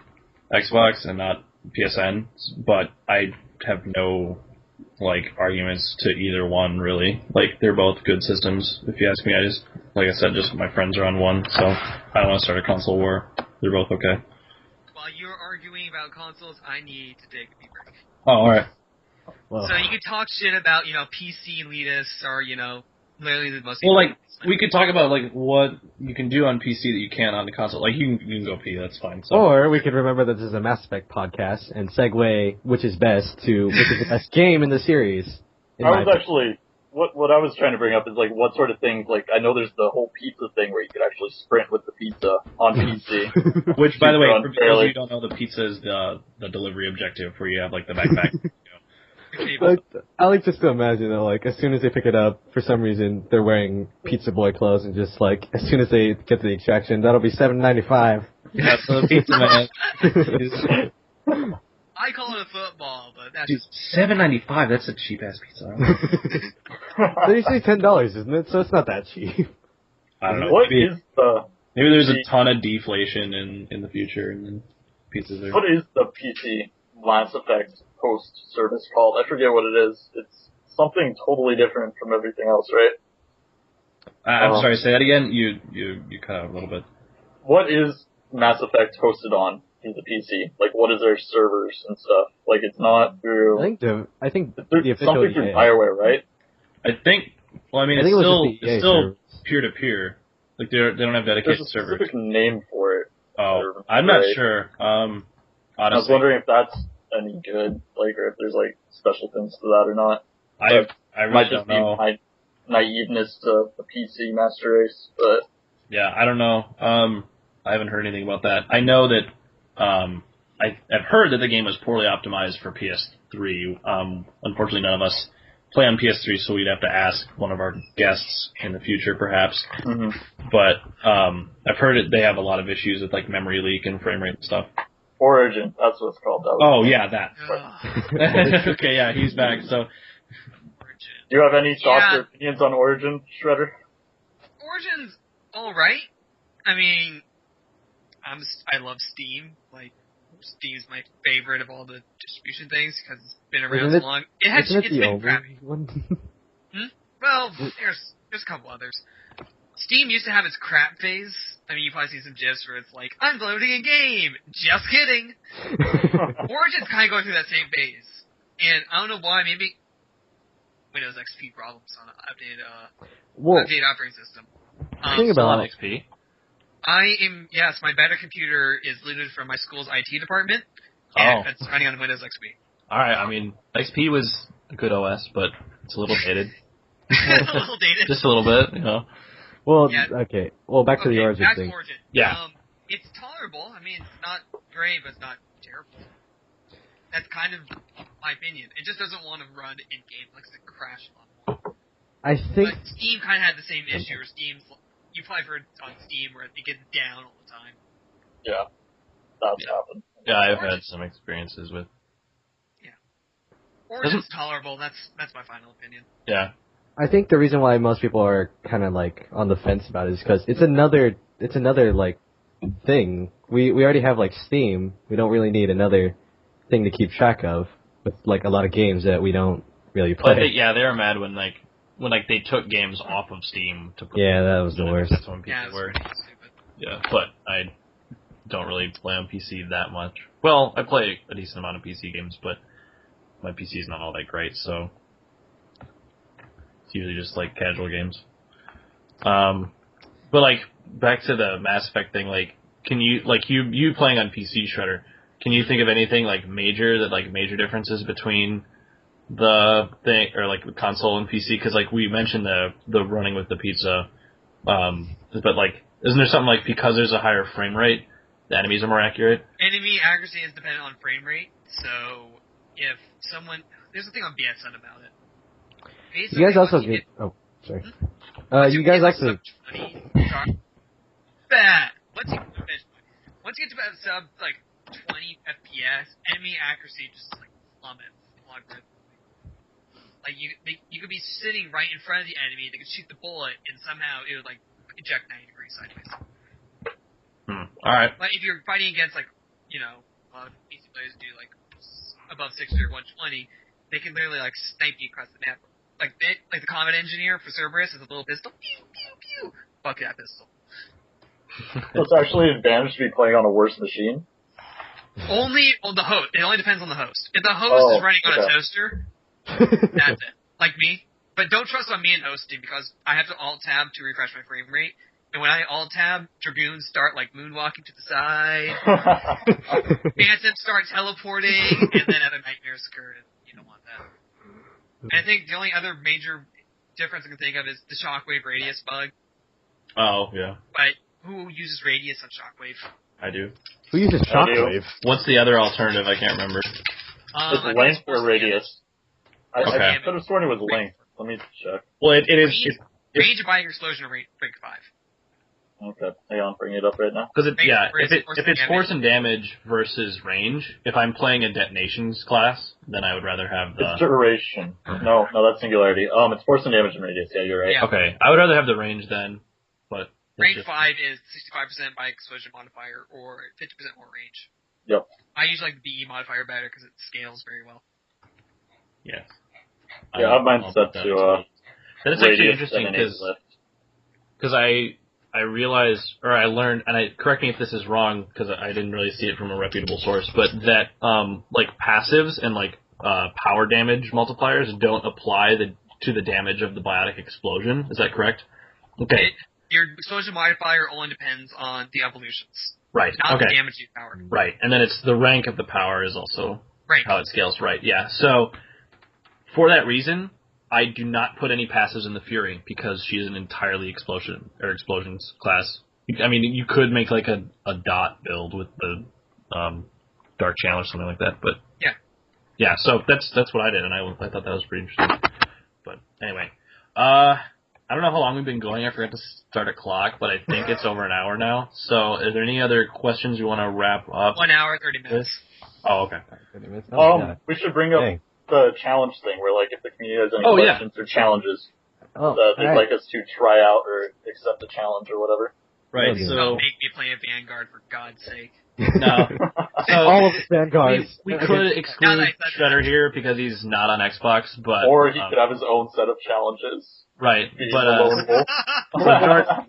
Xbox and not PSN. But I have no like arguments to either one really. Like they're both good systems. If you ask me, like I said, just my friends are on one, so I don't want to start a console war. They're both okay.
While you're arguing about consoles, I need to take a pee break.
Oh, all right.
Well,
So you can talk shit about, PC elitists are, literally the most.
Well, like we could talk about like what you can do on PC that you can't on the console. Like you can go pee, that's fine. So.
or we could remember that this is a Mass Effect podcast and segue which is best to which is the best game in the series.
What I was trying to bring up is like what sort of things, like I know there's the whole pizza thing where you could actually sprint with the pizza on PC.
Which, by the way, for those of you
Fairly.
who don't know, the pizza is the delivery objective where you have like the backpack.
Like, I like just to imagine that, like, as soon as they pick it up, for some reason, they're wearing Pizza Boy clothes, and just, like, as soon as they get to the extraction, that'll be $7.95.
Yeah, so the pizza man.
I call it a football, but that's
Dude, $7.95. That's a cheap ass pizza.
They're usually $10, isn't it? So it's not that cheap.
I don't know.
What
Maybe,
is the
maybe there's a ton of deflation in the future, and then pizzas are.
what is the PC Mass Effect host service called? I forget what it is. It's something totally different from everything else, right?
I'm sorry. Say that again. You cut out a little bit.
What is Mass Effect hosted on in the PC? Like, what is their servers and stuff? Like, it's not through.
I think
It's through
the official
something through
EA.
BioWare, right?
I think. Well, I mean,
I think
it's
it was
still
just the EA
it's still
servers.
peer to peer. Like they don't have
There's
dedicated
a
servers.
specific name for it.
Oh, I'm not
Right.
sure.
I was
Honestly,
wondering if that's any good, like, or if there's like special things to that or not.
I I
Might
really
just
don't know.
be my naiveness to the PC Master Race, but
Yeah, I don't know. I haven't heard anything about that. I know that I've heard that the game was poorly optimized for PS3. Unfortunately, none of us play on PS3, so we'd have to ask one of our guests in the future, perhaps.
mhm.
But I've heard they have a lot of issues with like memory leak and frame rate and stuff.
Origin, that's what it's called.
Oh yeah, that.
Ugh,
Okay, yeah, he's back. So
Origin.
Do you have any thoughts
Yeah.
or opinions on Origin, Shredder?
Origin's alright. I mean, I love Steam. Like, Steam's my favorite of all the distribution things because it's been around
Isn't
so
it-
long.
Isn't it
It's
the
been
only
crappy.
one?
Well, there's a couple others. Steam used to have its crap phase. I mean, you probably see some gifs where it's like, I'm loading a game. Just kidding. Origin's kind of going through that same phase. And I don't know why, maybe Windows XP problems on
Well,
updated operating system.
think
still on
about
XP.
Yes, my better computer is looted from my school's IT department,
Oh.
and it's running on Windows XP.
All right, I mean XP was a good OS, but it's a little dated.
It's a little dated.
Just a little bit, you know.
well,
Yeah.
okay. Well, back to the Origin
back
thing.
to Origin.
Yeah.
It's tolerable. I mean, it's not great, but it's not terrible. That's kind of my opinion. It just doesn't want to run in game. It likes to crash a lot more.
I think
But Steam kind of had the same issue. Where you probably heard on Steam where it gets down all the time.
Yeah, that's happened.
Yeah, I've had some experiences with.
Origin's tolerable. That's my final opinion.
Yeah.
I think the reason why most people are kind of like on the fence about it is because it's another like thing. We already have like Steam. We don't really need another thing to keep track of with like a lot of games that we don't really
But
play.
they were mad when they took games off of Steam to put
Yeah, that was the worst.
That's when people
Yeah, it's
were.
pretty stupid.
Yeah, but I don't really play on PC that much. Well, I play a decent amount of PC games, but my PC is not all that great, so it's usually just like casual games. But like back to the Mass Effect thing, like can you like you playing on PC, Shredder? Can you think of anything like major differences between the thing or like the console and PC? Because like we mentioned the running with the pizza, but like isn't there something like because there's a higher frame rate, the enemies are more accurate?
Enemy accuracy is dependent on frame rate. So if someone, there's a thing on BSN about it. Basically,
You guys also
once you
get. Oh, sorry.
once
You guys
get
actually.
sub 20, bad. Once you get to about sub like 20 FPS, enemy accuracy just like plummets logarithmically. Like you could be sitting right in front of the enemy, they could shoot the bullet, and somehow it would like eject 90 degrees sideways.
All right.
But if you're fighting against like, PC players do like above 60 or 120, they can literally like snipe you across the map. Like the combat engineer for Cerberus is a little pistol. Pew pew pew. Fuck that pistol.
So it's actually an advantage to be playing on a worse machine.
Only on the host. It only depends on the host. If the host is running on a toaster, that's it. Like me. But don't trust on me in hosting because I have to alt tab to refresh my frame rate. And when I alt tab, Dragoons start like moonwalking to the side. Phantoms start teleporting, and then other nightmares occur. And you don't want that. And I think the only other major difference I can think of is the shockwave radius bug.
Oh yeah,
But who uses radius on shockwave?
I do.
Who uses
I do.
Shockwave?
What's the other alternative? I can't remember.
I
It's
think
length
supposed
or
to be-
radius? I
Okay.
could have sworn it was length. Let me check.
Well, it is
Range of buying explosion or rank 5.
Okay, hang on, bring it up right now.
because
Range
if
versus force
it's
and
force and damage versus range, if I'm playing a detonations class, then I would rather have the.
It's duration. No, that's singularity. It's force and damage and radius. Yeah, you're right.
Yeah.
Okay, I would rather have the range then, but it's
Rank
just-
5 is 65% by explosion modifier or 50% more range.
Yep.
I usually like the BE modifier better because it scales very well.
Yeah.
Yeah, I have mine
I'll
set
put that
to
as well. Then it's actually
radius
interesting
and an 8 lift.
because I realized, or I learned, and correct me if this is wrong, because I didn't really see it from a reputable source, but that, like, passives and, like, power damage multipliers don't apply to the damage of the biotic explosion. Is that correct? Okay.
Your explosion modifier only depends on the evolutions,
Right.
not the
Okay.
damage you power.
Right. And then it's the rank of the power is also
Rank.
how it scales. Right. Yeah. So, for that reason, I do not put any passives in the Fury because she is an entirely explosions class. I mean, you could make like a dot build with the Dark Channel or something like that, but yeah. So that's what I did, and I thought that was pretty interesting. But anyway, I don't know how long we've been going. I forgot to start a clock, but I think it's over an hour now. So, is there any other questions you want to wrap up?
1 hour, 30 minutes.
Oh, okay.
30 minutes? Oh, yeah.
We should bring up the challenge thing, where like if the community has any questions or challenges that they'd like us to try out or accept a challenge or whatever.
Right.
So
Don't make me play a Vanguard for God's sake.
No. So
all of the Vanguards.
We could exclude Shredder here because he's not on Xbox, but
or he could have his own set of challenges.
Right, but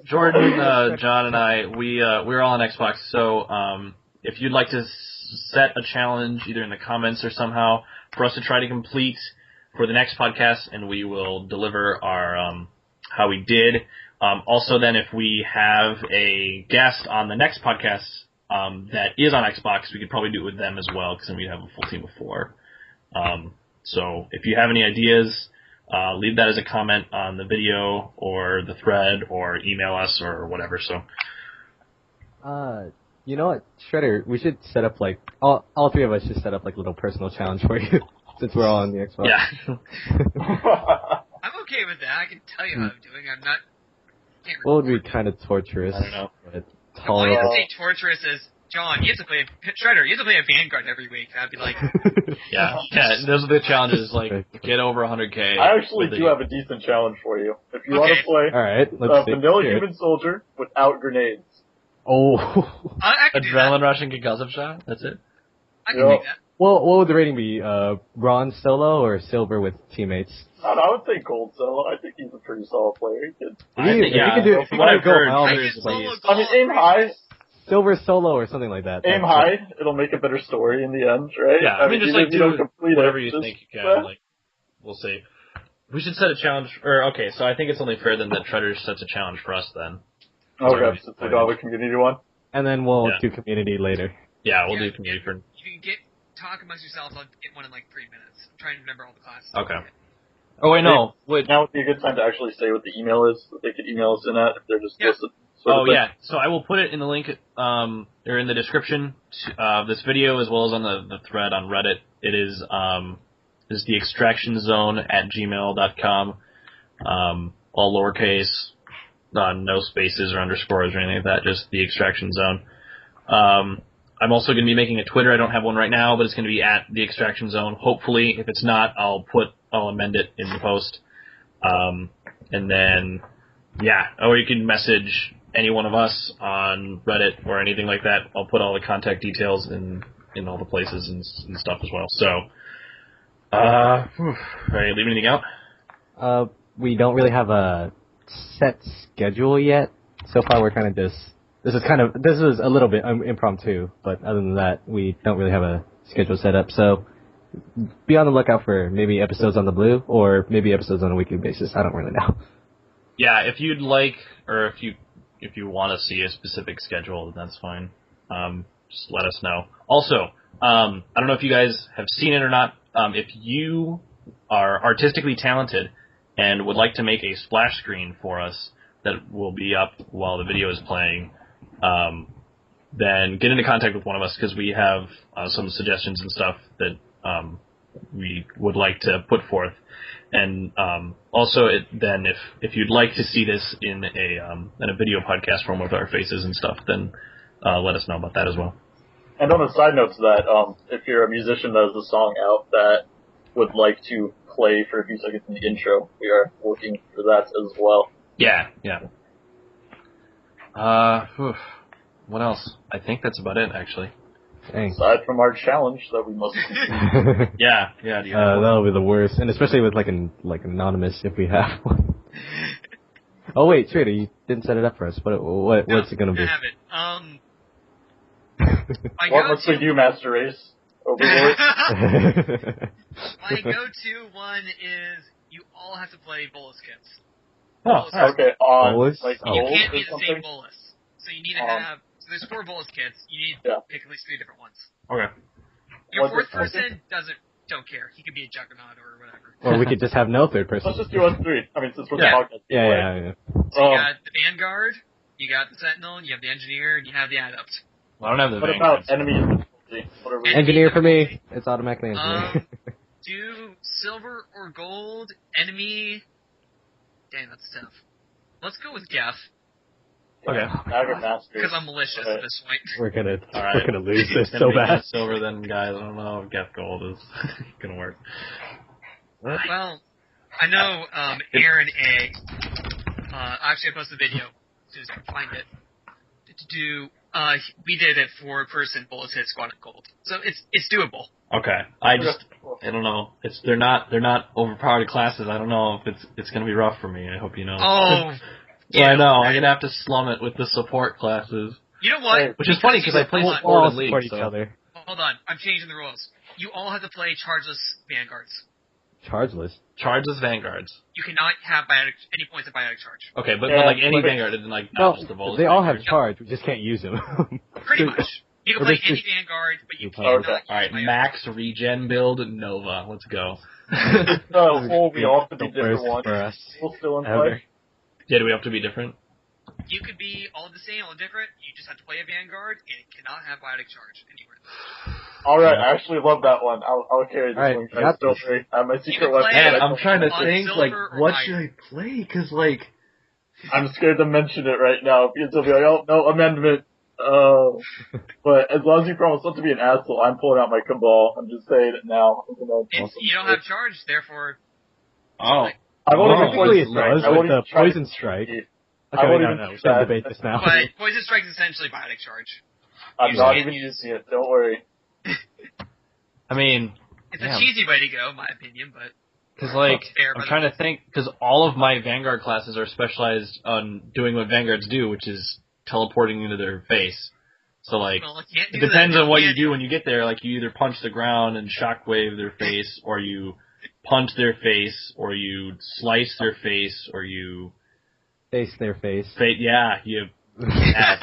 Jordan, John, and I, we're all on Xbox. So if you'd like to set a challenge, either in the comments or somehow, for us to try to complete for the next podcast, and we will deliver our how we did. Also, then, if we have a guest on the next podcast that is on Xbox, we could probably do it with them as well, because then we'd have a full team of 4. So if you have any ideas, leave that as a comment on the video or the thread, or email us or whatever. So,
you know what, Shredder? We should set up like all 3 of us should set up like a little personal challenge for you, since we're all on the Xbox.
Yeah.
I'm okay with that. I can tell you how I'm doing. I'm not.
What would be kind of torturous?
I don't know.
Why you have to say torturous as John? You have to play Shredder. You have to play a Vanguard every week. I'd be like,
yeah. Those are the challenges. Like get over 100K.
I actually do have a decent challenge for you. If you want to play,
all right, let's see.
Vanilla Human Soldier without grenades.
Oh.
I can do
Adrenaline
that.
rush and concussive shot. That's it.
I can do that.
Well, what would the rating be? Bronze solo or silver with teammates?
I would say gold solo. I think he's a pretty solid player. He could.
If you could go by all means,
I mean, aim high.
Silver solo or something like that.
Aim high. It'll make a better story in the end, right?
Yeah, I mean just like do whatever you think you can.
Yeah.
Like, we'll see. We should set a challenge. Okay, so I think it's only fair then that Shredder sets a challenge for us then.
Okay, so we do have a community one.
And then we'll do community later.
Yeah, we'll do community for.
You can talk amongst yourselves. I'll get one in like 3 minutes. I'm trying to remember all the classes.
Okay. Oh wait, no. Wait.
Now would be a good time to actually say what the email is that they could email us in at if they're just listed.
Yeah. So I will put it in the link, or in the description of this video, as well as on the thread on Reddit. It is theextractionzone@gmail.com. All lowercase, no spaces or underscores or anything like that. Just the extraction zone. I'm also going to be making a Twitter. I don't have one right now, but it's going to be at the extraction zone. Hopefully, if it's not, I'll amend it in the post. And then, or you can message any one of us on Reddit or anything like that. I'll put all the contact details in all the places and stuff as well. So, are you leaving anything out?
We don't really have a set schedule yet. So far, we're kind of this is a little bit impromptu, but other than that, we don't really have a schedule set up. So be on the lookout for maybe episodes on the Blue or maybe episodes on a weekly basis. I don't really know.
Yeah, if you'd like, or if you want to see a specific schedule, then that's fine. Just let us know. Also, I don't know if you guys have seen it or not. If you are artistically talented and would like to make a splash screen for us that will be up while the video is playing, then get into contact with one of us, because we have some suggestions and stuff that we would like to put forth. And also, if you'd like to see this in a video podcast form with our faces and stuff, then let us know about that as well.
And on a side note to that, if you're a musician that has a song out that would like to play for a few seconds in the intro, we are working for that as well.
Yeah. What else? I think that's about it, actually.
Dang.
Aside from our challenge that we must complete.
Yeah.
That'll be the worst, and especially with like anonymous if we have one. Oh wait, Trader, you didn't set it up for us. What's it gonna be?
I have it.
What must we do, Master Race? Overlord?
My go-to one is you all have to play Bolus kits.
Oh,
okay.
Bolus?
Like
You
gold
can't
or
be the
something?
same Bolus. So you need to have. So there's 4 Bolus kits. You need to pick at least 3 different ones.
Okay.
Your
What's
fourth
it-
person doesn't don't care. He could be a Juggernaut or whatever.
Or we could just have no third person.
Let's just do us three. I mean, since we're
Yeah.
talking.
Yeah.
So you got the Vanguard, you got the Sentinel, you have the Engineer, and you have the Adept.
I don't have the
What
Vanguard.
about enemy difficulty? What are we?
Engineer for me. It's automatically engineer.
Do silver or gold enemy. Damn, that's tough. Let's go with Geth,
Okay.
Dagger Master.
because I'm malicious at this point.
we're gonna
Alright.
we're gonna lose this
It's gonna
so
be
bad.
Geth Silver then, guys. I don't know if Geth Gold is gonna work.
Well, I know Aaron A. Actually, I posted a video as soon as I can find it. We did it for person bullets hit squad at gold, so it's doable.
Okay. I don't know. They're not overpowered classes. I don't know if it's gonna be rough for me. I hope you know.
Oh,
Yeah, I know. I'm gonna have to slum it with the support classes.
You know what?
Which is funny because I play
Hold on.
We'll all
support in League.
support each
So.
other.
Hold on, I'm changing the rules. You all have to play chargeless vanguards.
Chargeless.
Chargeless Vanguards.
You cannot have any points of biotic charge.
Okay, but
Yeah,
like any
but-
Vanguard, isn't like
No,
not just the Volus
they all have
Vanguard.
charge. We just can't use them.
Pretty much. You can
Or
play
just-
any vanguard, but you
Okay.
cannot.
Okay.
use
Alright,
biotic.
max regen build Nova. Let's go.
We all have to be
The
different
worst
ones.
for us
We'll still in
ever.
play.
Yeah, do we have to be different?
You could be all the same, all different. You just have to play a vanguard, and it cannot have biotic charge anywhere.
Alright, I actually love that one. I'll carry this
Alright,
one,
got
guys. Don't
this.
worry. I have my
can
secret
play
weapon.
it
Man, I'm trying to
on
think,
silver
like,
or
what
iron.
should I play? Because, like,
I'm scared to mention it right now because they'll be like, oh, no, amendment. Oh. But as long as you promise not to be an asshole, I'm pulling out my Cabal. I'm just saying it now.
You don't have charge, therefore.
oh.
I won't
Oh.
even
Technically, it
poison strike.
does
I won't
with the
even try to-
poison strike.
I
Okay,
won't
no,
even
no.
do
We can't
that.
debate this now.
But poison strike is essentially biotic charge.
I'm
You
not
can't
even
use-
using it. Don't worry.
I mean,
It's
Damn.
a cheesy way to go, in my opinion, but
because, like,
Fair,
I'm
but-
trying to think, because all of my Vanguard classes are specialized on doing what Vanguards do, which is teleporting into their face. So, like,
well, you can't
it
do
depends
that.
on what you
can't
do when you get there. Like, you either punch the ground and shockwave their face, or you punch their face, or you slice their face, or you...
Face their face.
Yeah, you... Yeah.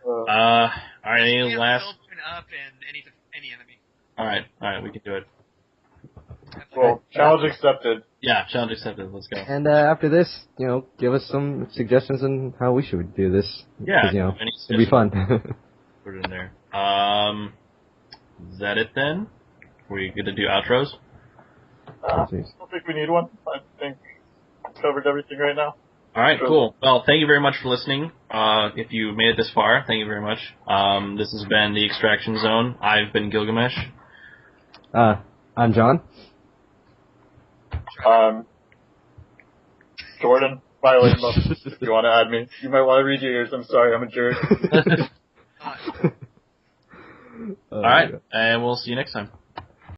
Alright, any
You
last...
have to open up and any enemy.
Alright, we can do it.
Well, challenge accepted.
Yeah, challenge accepted, let's go.
And after this, give us some suggestions on how we should do this.
Yeah,
'Cause,
any
it'd be fun.
Put it in there. Is that it then? We good to do outros?
I don't think we need one. I think we've covered everything right now.
Alright,
Sure.
cool. Well, thank you very much for listening. If you made it this far, thank you very much. This has been the Extraction Zone. I've been Gilgamesh.
I'm John.
Jordan, violating most. If you want to add me, you might want to read your ears. I'm sorry, I'm a jerk.
Alright, and we'll see you next time.